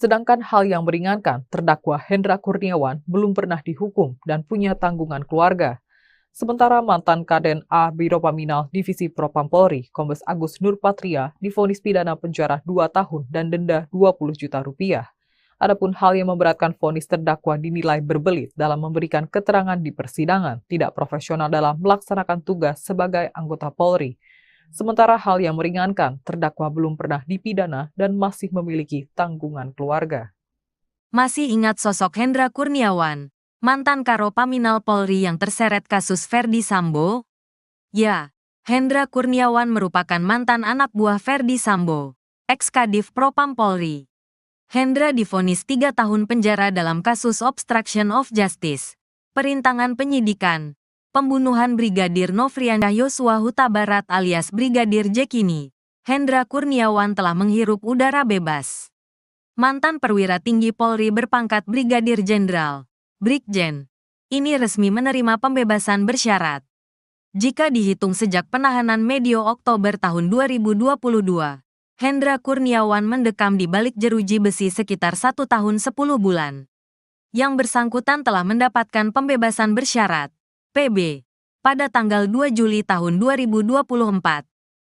Sedangkan hal yang meringankan, terdakwa Hendra Kurniawan belum pernah dihukum dan punya tanggungan keluarga. Sementara mantan Kaden A Biro Paminal Divisi Propam Polri, Kombes Agus Nurpatria, divonis pidana penjara 2 tahun dan denda 20 juta rupiah. Adapun hal yang memberatkan vonis terdakwa dinilai berbelit dalam memberikan keterangan di persidangan, tidak profesional dalam melaksanakan tugas sebagai anggota Polri. Sementara hal yang meringankan, terdakwa belum pernah dipidana dan masih memiliki tanggungan keluarga. Masih ingat sosok Hendra Kurniawan, mantan Karo Paminal Polri yang terseret kasus Ferdi Sambo? Ya, Hendra Kurniawan merupakan mantan anak buah Ferdi Sambo, ex-Kadif Propam Polri. Hendra divonis 3 tahun penjara dalam kasus obstruction of justice, perintangan penyidikan, pembunuhan Brigadir Nofriansah Yosua Huta Barat alias Brigadir J. Kini, Hendra Kurniawan telah menghirup udara bebas. Mantan perwira tinggi Polri berpangkat Brigadir Jenderal, Brigjen, ini resmi menerima pembebasan bersyarat. Jika dihitung sejak penahanan medio Oktober tahun 2022, Hendra Kurniawan mendekam di balik jeruji besi sekitar 1 tahun 10 bulan. Yang bersangkutan telah mendapatkan pembebasan bersyarat, PB, pada tanggal 2 Juli tahun 2024,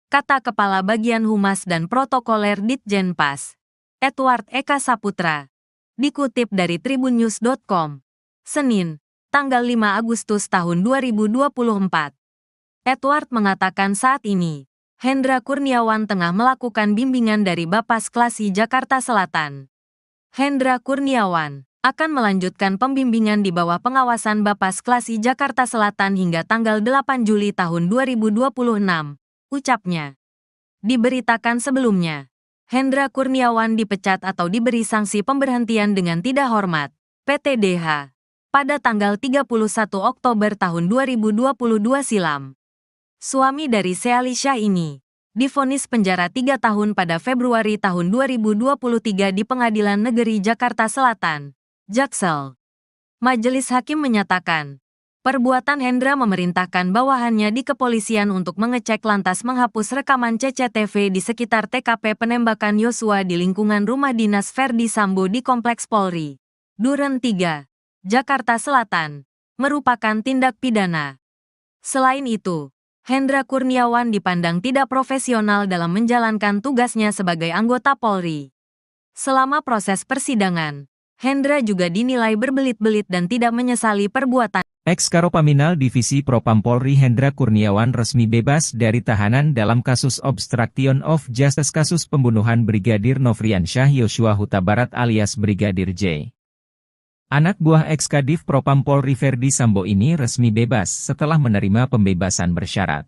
kata Kepala Bagian Humas dan Protokoler Ditjenpas, Edward Eka Saputra, dikutip dari tribunnews.com. Senin, tanggal 5 Agustus tahun 2024. Edward mengatakan saat ini, Hendra Kurniawan tengah melakukan bimbingan dari Bapas Klasi Jakarta Selatan. Hendra Kurniawan akan melanjutkan pembimbingan di bawah pengawasan Bapas Klasi Jakarta Selatan hingga tanggal 8 Juli tahun 2026, ucapnya. Diberitakan sebelumnya, Hendra Kurniawan dipecat atau diberi sanksi pemberhentian dengan tidak hormat, PTDH, pada tanggal 31 Oktober tahun 2022 silam. Suami dari Sealisha ini divonis penjara 3 tahun pada Februari tahun 2023 di Pengadilan Negeri Jakarta Selatan, Jaksel. Majelis Hakim menyatakan, perbuatan Hendra memerintahkan bawahannya di kepolisian untuk mengecek lantas menghapus rekaman CCTV di sekitar TKP penembakan Yosua di lingkungan rumah dinas Ferdi Sambo di Kompleks Polri, Duren 3, Jakarta Selatan, merupakan tindak pidana. Selain itu, Hendra Kurniawan dipandang tidak profesional dalam menjalankan tugasnya sebagai anggota Polri. Selama proses persidangan, Hendra juga dinilai berbelit-belit dan tidak menyesali perbuatan. Ex-Karo Paminal Divisi Propam Polri Hendra Kurniawan resmi bebas dari tahanan dalam kasus obstruction of justice kasus pembunuhan Brigadir Nofriansah Yosua Huta Barat alias Brigadir J. Anak buah ex-Kadif Propam Polri Ferdi Sambo ini resmi bebas setelah menerima pembebasan bersyarat.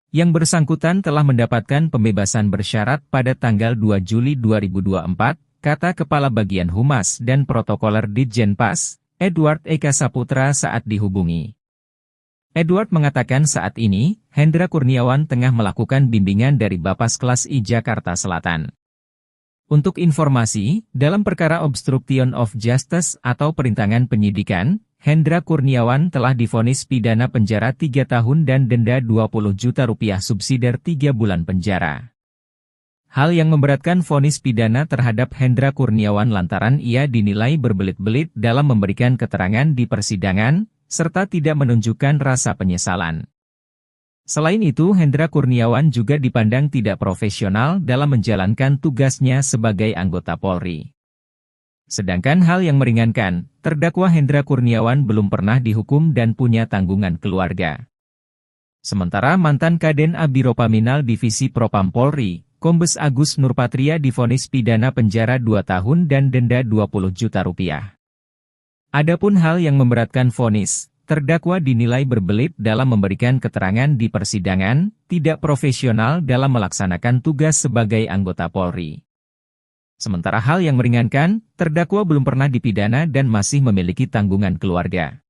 Yang bersangkutan telah mendapatkan pembebasan bersyarat pada tanggal 2 Juli 2024, kata Kepala Bagian Humas dan Protokoler Ditjenpas, Edward Eka Saputra saat dihubungi. Edward mengatakan saat ini, Hendra Kurniawan tengah melakukan bimbingan dari Bapas Kelas I Jakarta Selatan. Untuk informasi, dalam perkara obstruction of justice atau perintangan penyidikan, Hendra Kurniawan telah divonis pidana penjara 3 tahun dan denda 20 juta rupiah subsidiar 3 bulan penjara. Hal yang memberatkan vonis pidana terhadap Hendra Kurniawan lantaran ia dinilai berbelit-belit dalam memberikan keterangan di persidangan, serta tidak menunjukkan rasa penyesalan. Selain itu, Hendra Kurniawan juga dipandang tidak profesional dalam menjalankan tugasnya sebagai anggota Polri. Sedangkan hal yang meringankan, terdakwa Hendra Kurniawan belum pernah dihukum dan punya tanggungan keluarga. Sementara mantan Kaden A Biro Paminal Divisi Propam Polri, Kombes Agus Nurpatria divonis pidana penjara 2 tahun dan denda 20 juta rupiah. Adapun hal yang memberatkan vonis, terdakwa dinilai berbelit dalam memberikan keterangan di persidangan, tidak profesional dalam melaksanakan tugas sebagai anggota Polri. Sementara hal yang meringankan, terdakwa belum pernah dipidana dan masih memiliki tanggungan keluarga.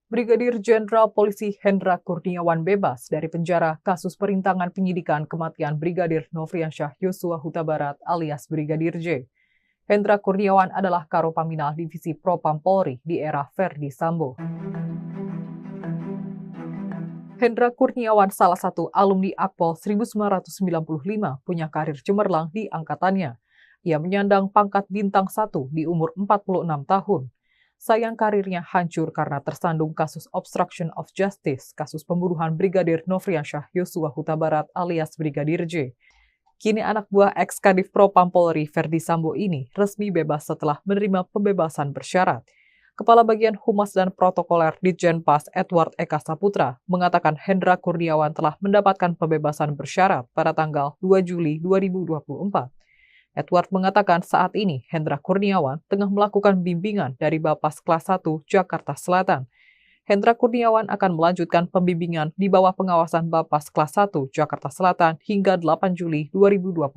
Brigadir Jenderal Polisi Hendra Kurniawan bebas dari penjara kasus perintangan penyidikan kematian Brigadir Nofriansyah Yosua Huta Barat alias Brigadir J. Hendra Kurniawan adalah Karopaminal Divisi Propam Polri di era Verdi Sambo. Hendra Kurniawan salah satu alumni Akpol 1995 punya karir cemerlang di angkatannya. Ia menyandang pangkat bintang 1 di umur 46 tahun. Sayang karirnya hancur karena tersandung kasus obstruction of justice, kasus pembunuhan Brigadir Nofriansyah Yosua Huta Barat alias Brigadir J. Kini anak buah ex-Kadif Propam Polri Verdi Sambo ini resmi bebas setelah menerima pembebasan bersyarat. Kepala Bagian Humas dan Protokoler Ditjenpas Edward Eka Saputra mengatakan Hendra Kurniawan telah mendapatkan pembebasan bersyarat pada tanggal 2 Juli 2024. Edward mengatakan saat ini Hendra Kurniawan tengah melakukan bimbingan dari Bapas Kelas 1 Jakarta Selatan. Hendra Kurniawan akan melanjutkan pembimbingan di bawah pengawasan Bapas Kelas 1 Jakarta Selatan hingga 8 Juli 2026.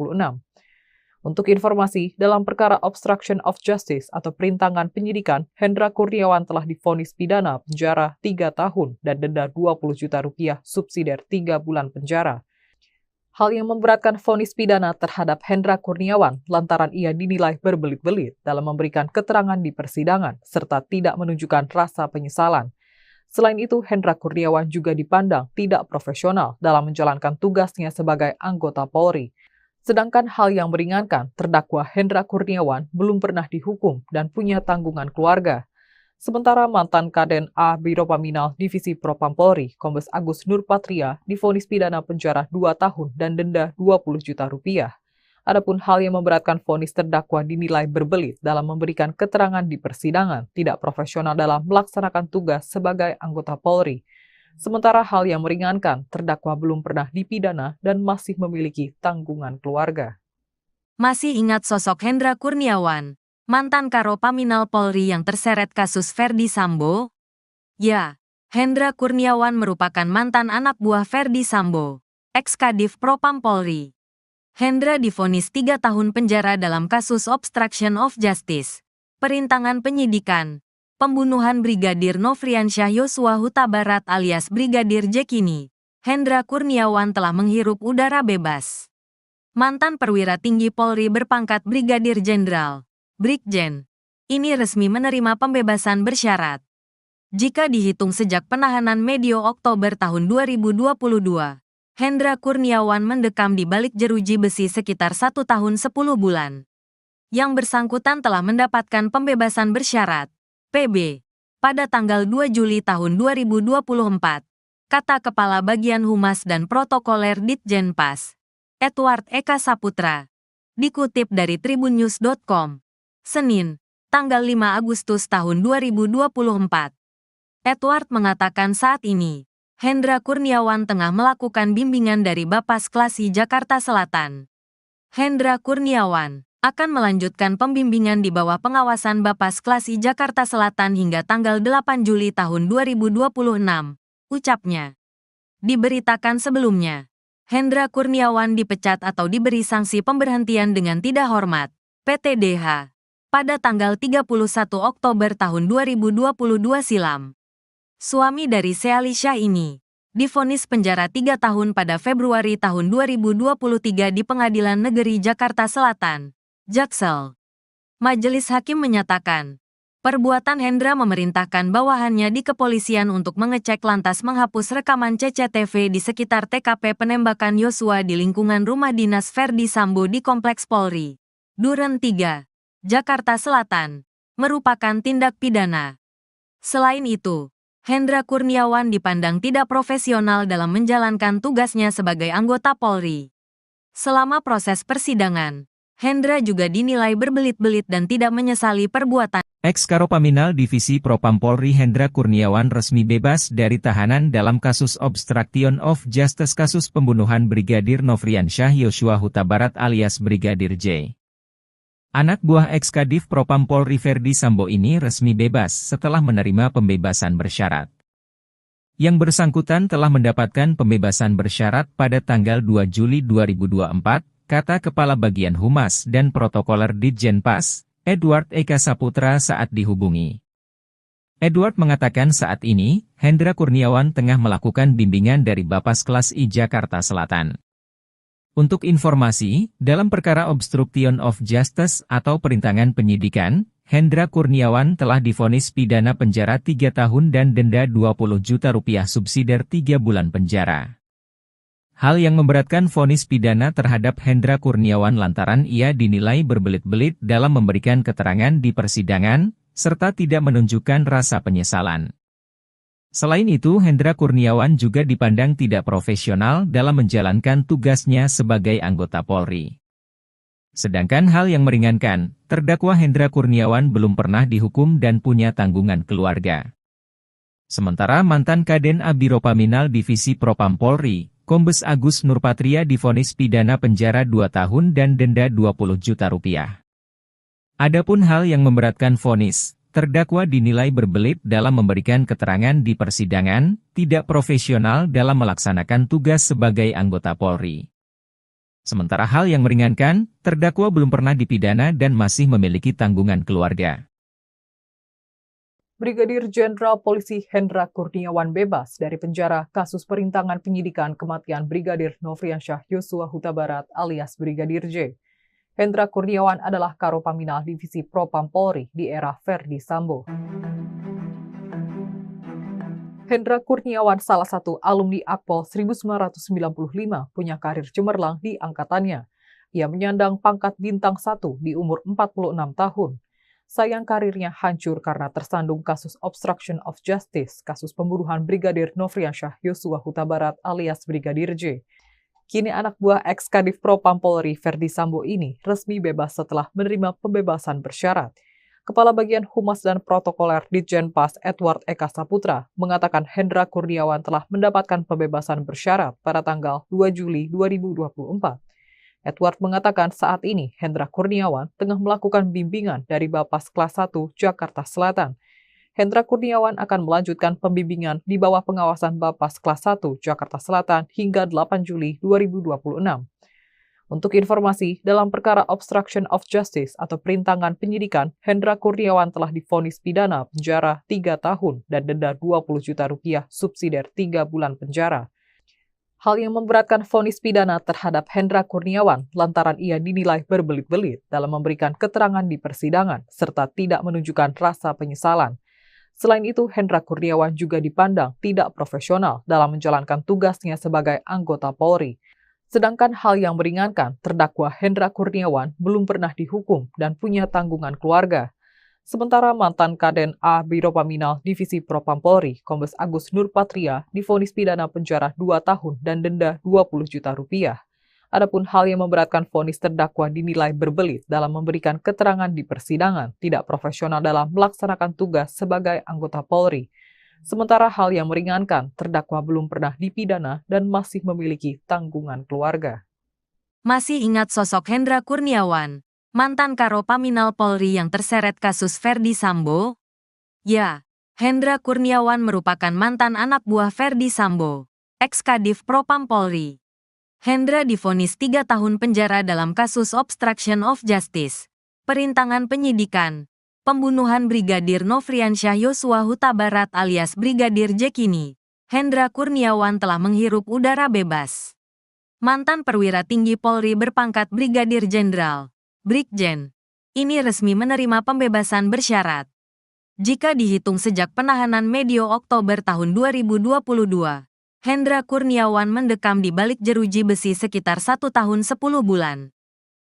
Untuk informasi, dalam perkara obstruction of justice atau perintangan penyidikan, Hendra Kurniawan telah divonis pidana penjara 3 tahun dan denda 20 juta rupiah subsidiar 3 bulan penjara. Hal yang memberatkan vonis pidana terhadap Hendra Kurniawan lantaran ia dinilai berbelit-belit dalam memberikan keterangan di persidangan serta tidak menunjukkan rasa penyesalan. Selain itu, Hendra Kurniawan juga dipandang tidak profesional dalam menjalankan tugasnya sebagai anggota Polri. Sedangkan hal yang meringankan, terdakwa Hendra Kurniawan belum pernah dihukum dan punya tanggungan keluarga. Sementara mantan Kaden A Biro Paminal Divisi Propam Polri, Kombes Agus Nurpatria, divonis pidana penjara 2 tahun dan denda 20 juta rupiah. Adapun hal yang memberatkan vonis terdakwa dinilai berbelit dalam memberikan keterangan di persidangan, tidak profesional dalam melaksanakan tugas sebagai anggota Polri. Sementara hal yang meringankan, terdakwa belum pernah dipidana dan masih memiliki tanggungan keluarga. Masih ingat sosok Hendra Kurniawan, mantan Karopaminal Polri yang terseret kasus Verdi Sambo? Ya, Hendra Kurniawan merupakan mantan anak buah Verdi Sambo, ex-Kadif Propam Polri. Hendra divonis 3 tahun penjara dalam kasus obstruction of justice, perintangan penyidikan, pembunuhan Brigadir Nofriansyah Yosua Huta Barat alias Brigadir J. Kini, Hendra Kurniawan telah menghirup udara bebas. Mantan perwira tinggi Polri berpangkat Brigadir Jenderal, Brigjen, ini resmi menerima pembebasan bersyarat. Jika dihitung sejak penahanan medio Oktober tahun 2022, Hendra Kurniawan mendekam di balik jeruji besi sekitar 1 tahun 10 bulan. Yang bersangkutan telah mendapatkan pembebasan bersyarat, PB, pada tanggal 2 Juli tahun 2024, kata Kepala Bagian Humas dan Protokoler Ditjenpas, Edward Eka Saputra, dikutip dari tribunnews.com. Senin, tanggal 5 Agustus tahun 2024. Edward mengatakan saat ini, Hendra Kurniawan tengah melakukan bimbingan dari Bapas Klasi Jakarta Selatan. Hendra Kurniawan akan melanjutkan pembimbingan di bawah pengawasan Bapas Klasi Jakarta Selatan hingga tanggal 8 Juli tahun 2026, ucapnya. Diberitakan sebelumnya, Hendra Kurniawan dipecat atau diberi sanksi pemberhentian dengan tidak hormat, PTDH, pada tanggal 31 Oktober tahun 2022 silam. Suami dari Sealisha ini divonis penjara 3 tahun pada Februari tahun 2023 di Pengadilan Negeri Jakarta Selatan, Jaksel. Majelis Hakim menyatakan, perbuatan Hendra memerintahkan bawahannya di kepolisian untuk mengecek lantas menghapus rekaman CCTV di sekitar TKP penembakan Yosua di lingkungan rumah dinas Verdi Sambo di Kompleks Polri, Duren 3, Jakarta Selatan, merupakan tindak pidana. Selain itu, Hendra Kurniawan dipandang tidak profesional dalam menjalankan tugasnya sebagai anggota Polri. Selama proses persidangan, Hendra juga dinilai berbelit-belit dan tidak menyesali perbuatan. Ex-Karopaminal Divisi Propam Polri Hendra Kurniawan resmi bebas dari tahanan dalam kasus obstruction of justice kasus pembunuhan Brigadir Nofriansyah Yosua Huta Barat alias Brigadir J. Anak buah ex-Kadif Propam Polri Verdi Sambo ini resmi bebas setelah menerima pembebasan bersyarat. Yang bersangkutan telah mendapatkan pembebasan bersyarat pada tanggal 2 Juli 2024, kata Kepala Bagian Humas dan Protokoler Ditjenpas, Edward Eka Saputra saat dihubungi. Edward mengatakan saat ini, Hendra Kurniawan tengah melakukan bimbingan dari Bapas Kelas I Jakarta Selatan. Untuk informasi, dalam perkara obstruction of justice atau perintangan penyidikan, Hendra Kurniawan telah divonis pidana penjara 3 tahun dan denda 20 juta rupiah subsidiar 3 bulan penjara. Hal yang memberatkan vonis pidana terhadap Hendra Kurniawan lantaran ia dinilai berbelit-belit dalam memberikan keterangan di persidangan, serta tidak menunjukkan rasa penyesalan. Selain itu, Hendra Kurniawan juga dipandang tidak profesional dalam menjalankan tugasnya sebagai anggota Polri. Sedangkan hal yang meringankan, terdakwa Hendra Kurniawan belum pernah dihukum dan punya tanggungan keluarga. Sementara mantan Kaden Abiropaminal Divisi Propam Polri, Kombes Agus Nurpatria divonis pidana penjara 2 tahun dan denda 20 juta rupiah. Adapun hal yang memberatkan vonis, terdakwa dinilai berbelit dalam memberikan keterangan di persidangan, tidak profesional dalam melaksanakan tugas sebagai anggota Polri. Sementara hal yang meringankan, terdakwa belum pernah dipidana dan masih memiliki tanggungan keluarga. Brigadir Jenderal Polisi Hendra Kurniawan bebas dari penjara kasus perintangan penyidikan kematian Brigadir Nofriansyah Yosua Huta Barat alias Brigadir J. Hendra Kurniawan adalah Karopaminal Divisi Propam Polri di era Ferdi Sambo. Hendra Kurniawan salah satu alumni Akpol 1995 punya karir cemerlang di angkatannya. Ia menyandang pangkat bintang 1 di umur 46 tahun. Sayang karirnya hancur karena tersandung kasus obstruction of justice, kasus pembunuhan Brigadir Nofriansyah Yosua Huta Barat alias Brigadir J. Kini anak buah ex-Kadif Propam Polri Ferdi Sambo ini resmi bebas setelah menerima pembebasan bersyarat. Kepala Bagian Humas dan Protokoler Ditjenpas Edward Eka Saputra mengatakan Hendra Kurniawan telah mendapatkan pembebasan bersyarat pada tanggal 2 Juli 2024. Edward mengatakan saat ini Hendra Kurniawan tengah melakukan bimbingan dari Bapas Kelas 1 Jakarta Selatan. Hendra Kurniawan akan melanjutkan pembimbingan di bawah pengawasan Bapas Kelas 1 Jakarta Selatan hingga 8 Juli 2026. Untuk informasi, dalam perkara obstruction of justice atau perintangan penyidikan, Hendra Kurniawan telah divonis pidana penjara 3 tahun dan denda 20 juta rupiah subsidiar 3 bulan penjara. Hal yang memberatkan vonis pidana terhadap Hendra Kurniawan lantaran ia dinilai berbelit-belit dalam memberikan keterangan di persidangan serta tidak menunjukkan rasa penyesalan. Selain itu, Hendra Kurniawan juga dipandang tidak profesional dalam menjalankan tugasnya sebagai anggota Polri. Sedangkan hal yang meringankan, terdakwa Hendra Kurniawan belum pernah dihukum dan punya tanggungan keluarga. Sementara mantan Kaden Abiropaminal Divisi Propam Polri, Kombes Agus Nurpatria, divonis pidana penjara 2 tahun dan denda 20 juta rupiah. Adapun hal yang memberatkan vonis terdakwa dinilai berbelit dalam memberikan keterangan di persidangan, tidak profesional dalam melaksanakan tugas sebagai anggota Polri. Sementara hal yang meringankan, terdakwa belum pernah dipidana dan masih memiliki tanggungan keluarga. Masih ingat sosok Hendra Kurniawan, mantan Karopaminal Polri yang terseret kasus Ferdi Sambo? Ya, Hendra Kurniawan merupakan mantan anak buah Ferdi Sambo, ex-Kadif Propam Polri. Hendra divonis 3 tahun penjara dalam kasus obstruction of justice, perintangan penyidikan, pembunuhan Brigadir Nofriansyah Yosua Huta Barat alias Brigadir J. Kini, Hendra Kurniawan telah menghirup udara bebas. Mantan perwira tinggi Polri berpangkat Brigadir Jenderal, Brigjen, ini resmi menerima pembebasan bersyarat. Jika dihitung sejak penahanan medio Oktober tahun 2022, Hendra Kurniawan mendekam di balik jeruji besi sekitar 1 tahun 10 bulan.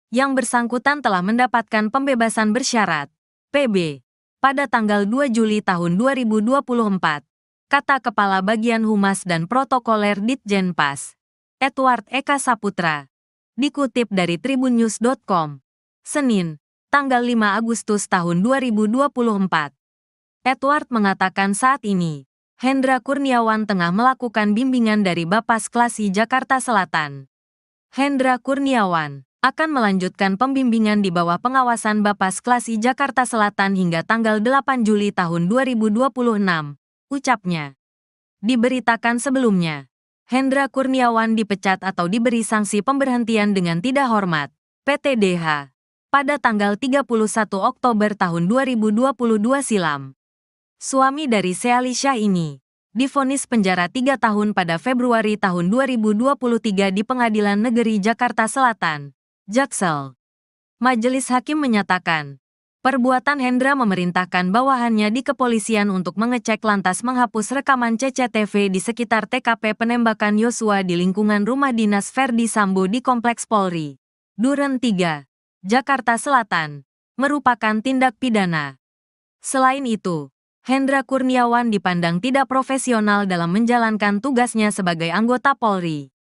Yang bersangkutan telah mendapatkan pembebasan bersyarat, PB, pada tanggal 2 Juli tahun 2024, kata Kepala Bagian Humas dan Protokoler Ditjenpas, Edward Eka Saputra. Dikutip dari tribunnews.com, Senin, tanggal 5 Agustus tahun 2024. Edward mengatakan saat ini, Hendra Kurniawan tengah melakukan bimbingan dari Bapas Kelas I Jakarta Selatan. Hendra Kurniawan akan melanjutkan pembimbingan di bawah pengawasan Bapas Kelas I Jakarta Selatan hingga tanggal 8 Juli tahun 2026, ucapnya. Diberitakan sebelumnya, Hendra Kurniawan dipecat atau diberi sanksi pemberhentian dengan tidak hormat, PTDH, pada tanggal 31 Oktober tahun 2022 silam. suami dari Sealisha ini, divonis penjara 3 tahun pada Februari tahun 2023 di Pengadilan Negeri Jakarta Selatan, Jaksel. Majelis Hakim menyatakan, perbuatan Hendra memerintahkan bawahannya di kepolisian untuk mengecek lantas menghapus rekaman CCTV di sekitar TKP penembakan Yosua di lingkungan rumah dinas Ferdi Sambo di Kompleks Polri, Duren 3, Jakarta Selatan, merupakan tindak pidana. Selain itu, Hendra Kurniawan dipandang tidak profesional dalam menjalankan tugasnya sebagai anggota Polri.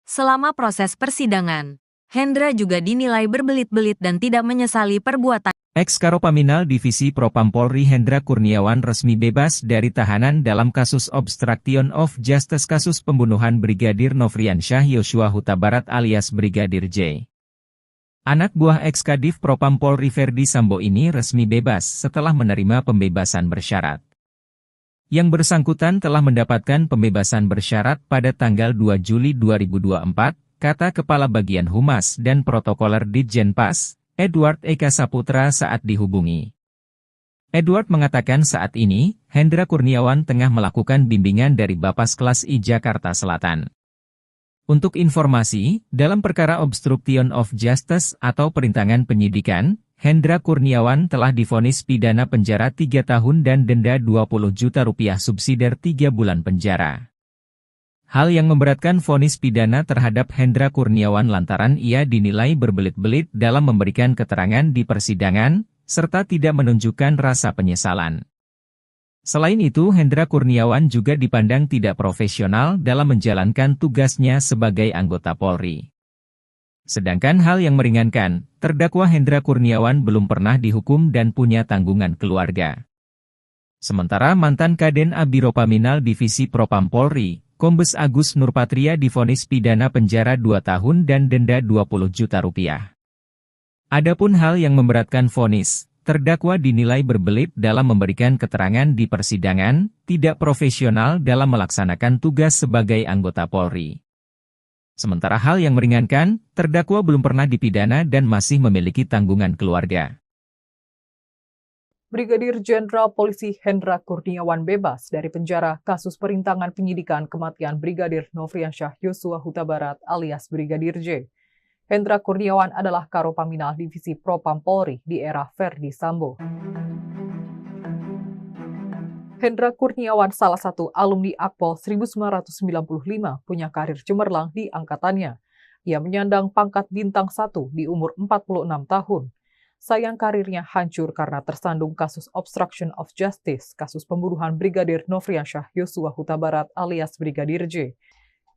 Selama proses persidangan, Hendra juga dinilai berbelit-belit dan tidak menyesali perbuatan. Ex-Karopaminal Divisi Propam Polri Hendra Kurniawan resmi bebas dari tahanan dalam kasus obstruction of justice kasus pembunuhan Brigadir Nofriansyah Yosua Huta Barat alias Brigadir J. Anak buah ex-Kadif Propam Polri Ferdi Sambo ini resmi bebas setelah menerima pembebasan bersyarat. Yang bersangkutan telah mendapatkan pembebasan bersyarat pada tanggal 2 Juli 2024, kata Kepala Bagian Humas dan Protokoler Ditjenpas, Edward Eka Saputra saat dihubungi. Edward mengatakan saat ini, Hendra Kurniawan tengah melakukan bimbingan dari Bapas Kelas I Jakarta Selatan. Untuk informasi, dalam perkara obstruction of justice atau perintangan penyidikan, Hendra Kurniawan telah divonis pidana penjara 3 tahun dan denda 20 juta rupiah subsidiar 3 bulan penjara. Hal yang memberatkan vonis pidana terhadap Hendra Kurniawan lantaran ia dinilai berbelit-belit dalam memberikan keterangan di persidangan, serta tidak menunjukkan rasa penyesalan. Selain itu, Hendra Kurniawan juga dipandang tidak profesional dalam menjalankan tugasnya sebagai anggota Polri. Sedangkan hal yang meringankan, terdakwa Hendra Kurniawan belum pernah dihukum dan punya tanggungan keluarga. Sementara mantan Kaden Abiropaminal Divisi Propam Polri, Kombes Agus Nurpatria divonis pidana penjara 2 tahun dan denda 20 juta rupiah. Adapun hal yang memberatkan vonis, terdakwa dinilai berbelit dalam memberikan keterangan di persidangan, tidak profesional dalam melaksanakan tugas sebagai anggota Polri. Sementara hal yang meringankan, terdakwa belum pernah dipidana dan masih memiliki tanggungan keluarga. Brigadir Jenderal Polisi Hendra Kurniawan bebas dari penjara kasus perintangan penyidikan kematian Brigadir Nofriansyah Yosua Huta Barat alias Brigadir J. Hendra Kurniawan adalah Karopaminal Divisi Propam Polri di era Ferdi Sambo. Hendra Kurniawan salah satu alumni Akpol 1995 punya karir cemerlang di angkatannya. Ia menyandang pangkat bintang 1 di umur 46 tahun. Sayang karirnya hancur karena tersandung kasus obstruction of justice, kasus pembunuhan Brigadir Nofriansyah Yosua Huta Barat alias Brigadir J.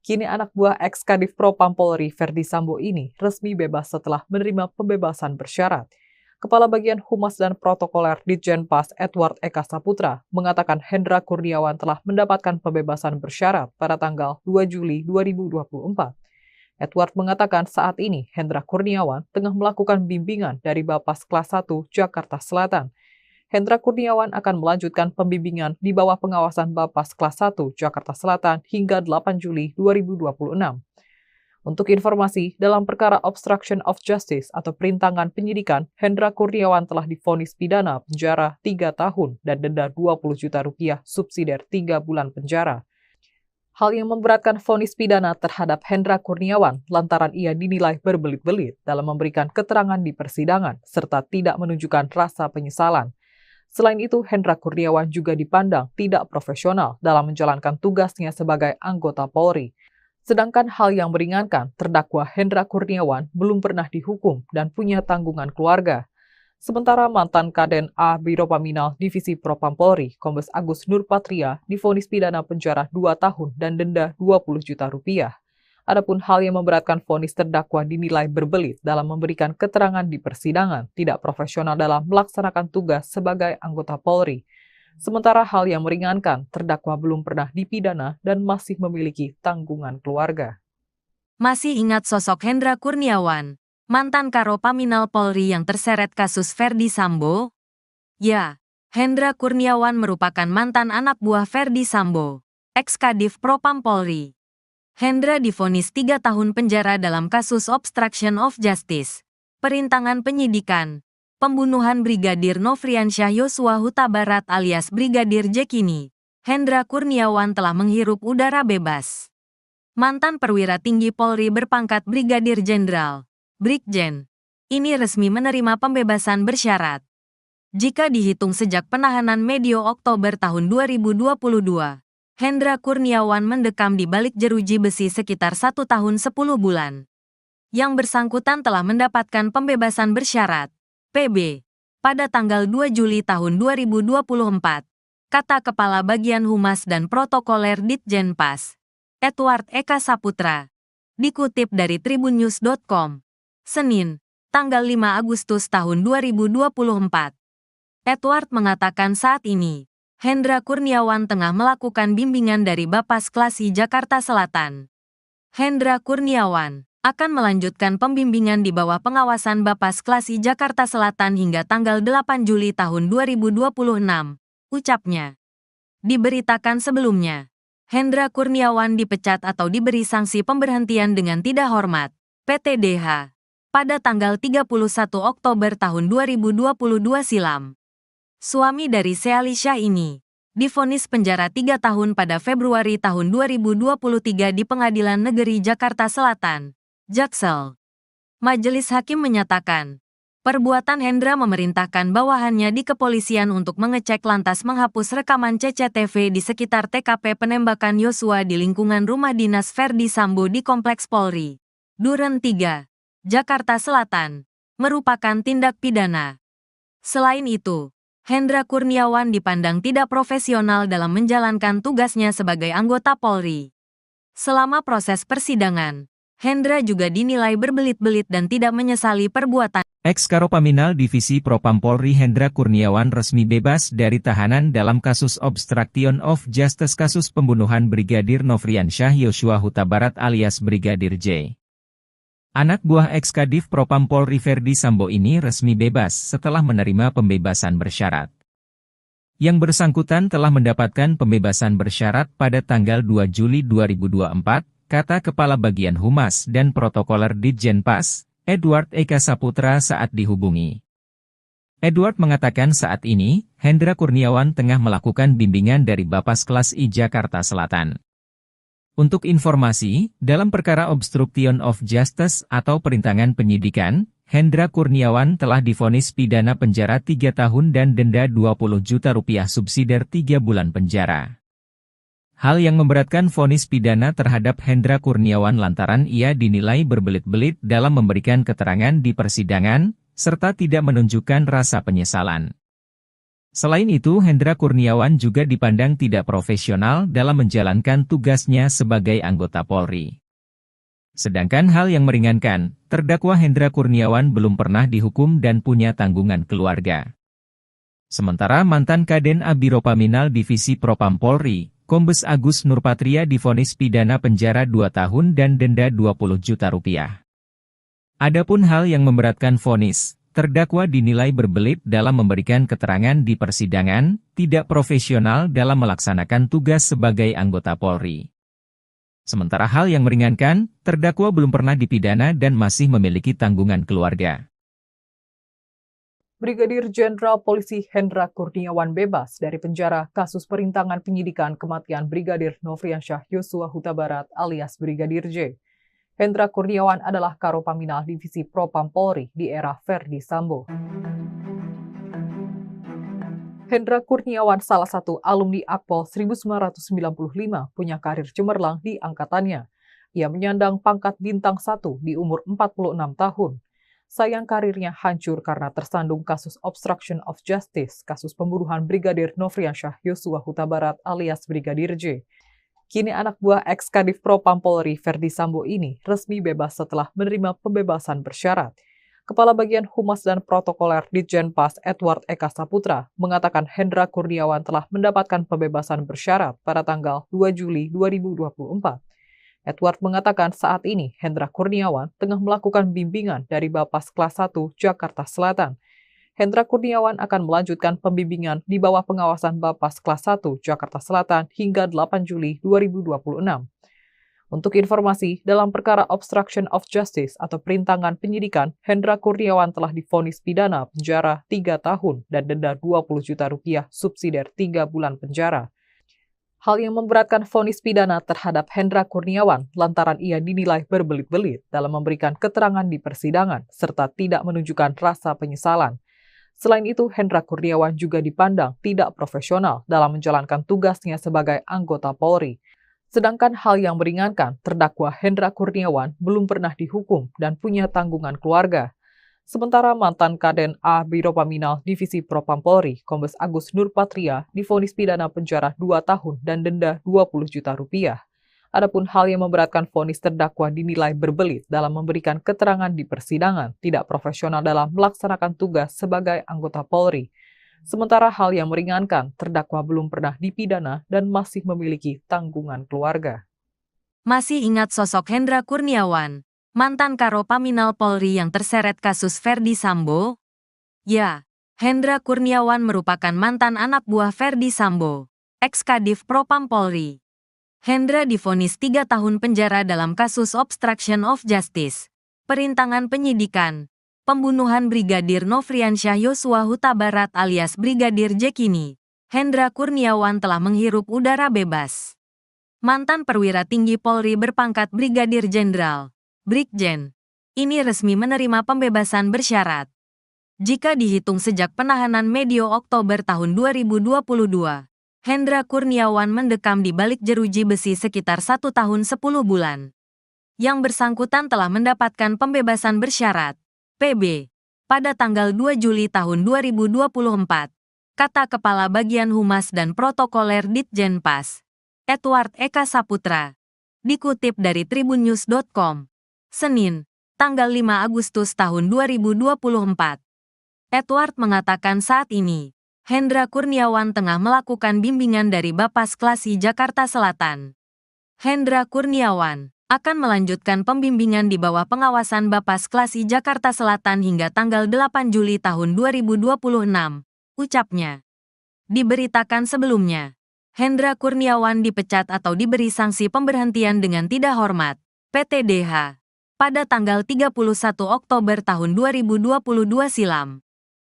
Kini anak buah ex-Kadif Propam Polri Ferdi Sambo ini resmi bebas setelah menerima pembebasan bersyarat. Kepala Bagian Humas dan Protokoler Ditjenpas Edward Eka Saputra mengatakan Hendra Kurniawan telah mendapatkan pembebasan bersyarat pada tanggal 2 Juli 2024. Edward mengatakan saat ini Hendra Kurniawan tengah melakukan bimbingan dari Bapas Kelas 1 Jakarta Selatan. Hendra Kurniawan akan melanjutkan pembimbingan di bawah pengawasan Bapas Kelas 1 Jakarta Selatan hingga 8 Juli 2026. Untuk informasi, dalam perkara obstruction of justice atau perintangan penyidikan, Hendra Kurniawan telah divonis pidana penjara 3 tahun dan denda 20 juta rupiah subsidiar 3 bulan penjara. Hal yang memberatkan vonis pidana terhadap Hendra Kurniawan lantaran ia dinilai berbelit-belit dalam memberikan keterangan di persidangan serta tidak menunjukkan rasa penyesalan. Selain itu, Hendra Kurniawan juga dipandang tidak profesional dalam menjalankan tugasnya sebagai anggota Polri. Sedangkan hal yang meringankan, terdakwa Hendra Kurniawan belum pernah dihukum dan punya tanggungan keluarga. Sementara mantan Kaden Abiropaminal Divisi Propam Polri, Kombes Agus Nurpatria, divonis pidana penjara 2 tahun dan denda 20 juta rupiah. Adapun hal yang memberatkan vonis terdakwa dinilai berbelit dalam memberikan keterangan di persidangan, tidak profesional dalam melaksanakan tugas sebagai anggota Polri. Sementara hal yang meringankan, terdakwa belum pernah dipidana dan masih memiliki tanggungan keluarga. Masih ingat sosok Hendra Kurniawan, mantan Karopaminal Polri yang terseret kasus Ferdi Sambo? Ya, Hendra Kurniawan merupakan mantan anak buah Ferdi Sambo, ex-Kadif Propam Polri. Hendra divonis 3 tahun penjara dalam kasus obstruction of justice, perintangan penyidikan, pembunuhan Brigadir Nofriansyah Yosua Huta Barat alias Brigadir J kini, Hendra Kurniawan telah menghirup udara bebas. Mantan perwira tinggi Polri berpangkat Brigadir Jenderal, Brigjen, ini resmi menerima pembebasan bersyarat. Jika dihitung sejak penahanan medio Oktober tahun 2022, Hendra Kurniawan mendekam di balik jeruji besi sekitar 1 tahun 10 bulan. Yang bersangkutan telah mendapatkan pembebasan bersyarat, PB, pada tanggal 2 Juli tahun 2024, kata Kepala Bagian Humas dan Protokoler Ditjenpas, Edward Eka Saputra, dikutip dari tribunnews.com, Senin, tanggal 5 Agustus tahun 2024. Edward mengatakan saat ini, Hendra Kurniawan tengah melakukan bimbingan dari Bapas Klasi Jakarta Selatan. Hendra Kurniawan akan melanjutkan pembimbingan di bawah pengawasan Bapas Klasi Jakarta Selatan hingga tanggal 8 Juli tahun 2026, ucapnya. Diberitakan sebelumnya, Hendra Kurniawan dipecat atau diberi sanksi pemberhentian dengan tidak hormat, PTDH, pada tanggal 31 Oktober tahun 2022 silam. Suami dari Sealisha ini divonis penjara 3 tahun pada Februari tahun 2023 di Pengadilan Negeri Jakarta Selatan, Jaksel. Majelis Hakim menyatakan, perbuatan Hendra memerintahkan bawahannya di kepolisian untuk mengecek lantas menghapus rekaman CCTV di sekitar TKP penembakan Yosua di lingkungan rumah dinas Ferdi Sambo di Kompleks Polri, Duren 3, Jakarta Selatan, merupakan tindak pidana. Selain itu, Hendra Kurniawan dipandang tidak profesional dalam menjalankan tugasnya sebagai anggota Polri. Selama proses persidangan, Hendra juga dinilai berbelit-belit dan tidak menyesali perbuatan. Ex-Karopaminal Divisi Propam Polri Hendra Kurniawan resmi bebas dari tahanan dalam kasus obstruction of justice kasus pembunuhan Brigadir Nofriansyah Yosua Huta Barat alias Brigadir J. Anak buah ex-Kadif Propam Polri Ferdi Sambo ini resmi bebas setelah menerima pembebasan bersyarat. Yang bersangkutan telah mendapatkan pembebasan bersyarat pada tanggal 2 Juli 2024, kata Kepala Bagian Humas dan Protokoler Ditjenpas, Edward Eka Saputra saat dihubungi. Edward mengatakan saat ini, Hendra Kurniawan tengah melakukan bimbingan dari Bapas Kelas I Jakarta Selatan. Untuk informasi, dalam perkara obstruction of justice atau perintangan penyidikan, Hendra Kurniawan telah divonis pidana penjara 3 tahun dan denda 20 juta rupiah subsidiar 3 bulan penjara. Hal yang memberatkan vonis pidana terhadap Hendra Kurniawan lantaran ia dinilai berbelit-belit dalam memberikan keterangan di persidangan, serta tidak menunjukkan rasa penyesalan. Selain itu, Hendra Kurniawan juga dipandang tidak profesional dalam menjalankan tugasnya sebagai anggota Polri. Sedangkan hal yang meringankan, terdakwa Hendra Kurniawan belum pernah dihukum dan punya tanggungan keluarga. Sementara mantan Kaden Abiropaminal Divisi Propam Polri, Kombes Agus Nurpatria divonis pidana penjara 2 tahun dan denda 20 juta rupiah. Adapun hal yang memberatkan vonis, terdakwa dinilai berbelit dalam memberikan keterangan di persidangan, tidak profesional dalam melaksanakan tugas sebagai anggota Polri. Sementara hal yang meringankan, terdakwa belum pernah dipidana dan masih memiliki tanggungan keluarga. Brigadir Jenderal Polisi Hendra Kurniawan bebas dari penjara kasus perintangan penyidikan kematian Brigadir Nofriansyah Yosua Huta Barat alias Brigadir J. Hendra Kurniawan adalah Karopaminal Divisi Propam Polri di era Ferdi Sambo. Hendra Kurniawan salah satu alumni Akpol 1995 punya karir cemerlang di angkatannya. Ia menyandang pangkat bintang 1 di umur 46 tahun. Sayang karirnya hancur karena tersandung kasus obstruction of justice, kasus pembunuhan Brigadir Nofriansyah Yosua Huta Barat alias Brigadir J. Kini anak buah ex-Kadif Propam Polri Ferdi Sambo ini resmi bebas setelah menerima pembebasan bersyarat. Kepala Bagian Humas dan Protokoler Ditjenpas Edward Eka Saputra mengatakan Hendra Kurniawan telah mendapatkan pembebasan bersyarat pada tanggal 2 Juli 2024. Edward mengatakan saat ini Hendra Kurniawan tengah melakukan bimbingan dari Bapas Kelas 1 Jakarta Selatan. Hendra Kurniawan akan melanjutkan pembimbingan di bawah pengawasan Bapas Kelas 1 Jakarta Selatan hingga 8 Juli 2026. Untuk informasi, dalam perkara obstruction of justice atau perintangan penyidikan, Hendra Kurniawan telah divonis pidana penjara 3 tahun dan denda 20 juta rupiah subsidiar 3 bulan penjara. Hal yang memberatkan vonis pidana terhadap Hendra Kurniawan lantaran ia dinilai berbelit-belit dalam memberikan keterangan di persidangan serta tidak menunjukkan rasa penyesalan. Selain itu, Hendra Kurniawan juga dipandang tidak profesional dalam menjalankan tugasnya sebagai anggota Polri. Sedangkan hal yang meringankan, terdakwa Hendra Kurniawan belum pernah dihukum dan punya tanggungan keluarga. Sementara mantan Kaden A Biro Paminal Divisi Propam Polri, Kombes Agus Nurpatria, divonis pidana penjara 2 tahun dan denda 20 juta rupiah. Adapun hal yang memberatkan vonis terdakwa dinilai berbelit dalam memberikan keterangan di persidangan, tidak profesional dalam melaksanakan tugas sebagai anggota Polri. Sementara hal yang meringankan, terdakwa belum pernah dipidana dan masih memiliki tanggungan keluarga. Masih ingat sosok Hendra Kurniawan, mantan Karo Paminal Polri yang terseret kasus Ferdi Sambo? Ya, Hendra Kurniawan merupakan mantan anak buah Ferdi Sambo, ex-Kadif Propam Polri. Hendra divonis 3 tahun penjara dalam kasus obstruction of justice, perintangan penyidikan, pembunuhan Brigadir Nofriansyah Yosua Huta Barat alias Brigadir J. Kini, Hendra Kurniawan telah menghirup udara bebas. Mantan perwira tinggi Polri berpangkat Brigadir Jenderal, Brigjen, ini resmi menerima pembebasan bersyarat. Jika dihitung sejak penahanan medio Oktober tahun 2022, Hendra Kurniawan mendekam di balik jeruji besi sekitar 1 tahun 10 bulan. Yang bersangkutan telah mendapatkan pembebasan bersyarat PB, pada tanggal 2 Juli tahun 2024, kata Kepala Bagian Humas dan Protokoler Ditjenpas, Edward Eka Saputra, dikutip dari tribunnews.com, Senin, tanggal 5 Agustus tahun 2024. Edward mengatakan saat ini, Hendra Kurniawan tengah melakukan bimbingan dari Bapas Klasi Jakarta Selatan. Hendra Kurniawan akan melanjutkan pembimbingan di bawah pengawasan Bapas Klasi Jakarta Selatan hingga tanggal 8 Juli tahun 2026, ucapnya. Diberitakan sebelumnya, Hendra Kurniawan dipecat atau diberi sanksi pemberhentian dengan tidak hormat, PTDH, pada tanggal 31 Oktober tahun 2022 silam.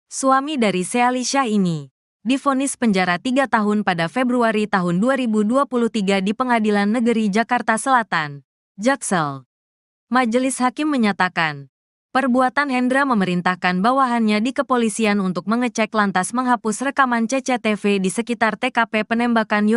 Suami dari Sealisha ini divonis penjara 3 tahun pada Februari tahun 2023 di Pengadilan Negeri Jakarta Selatan, Jaksel. Majelis Hakim menyatakan, perbuatan Hendra memerintahkan bawahannya di kepolisian untuk mengecek lantas menghapus rekaman CCTV di sekitar TKP penembakan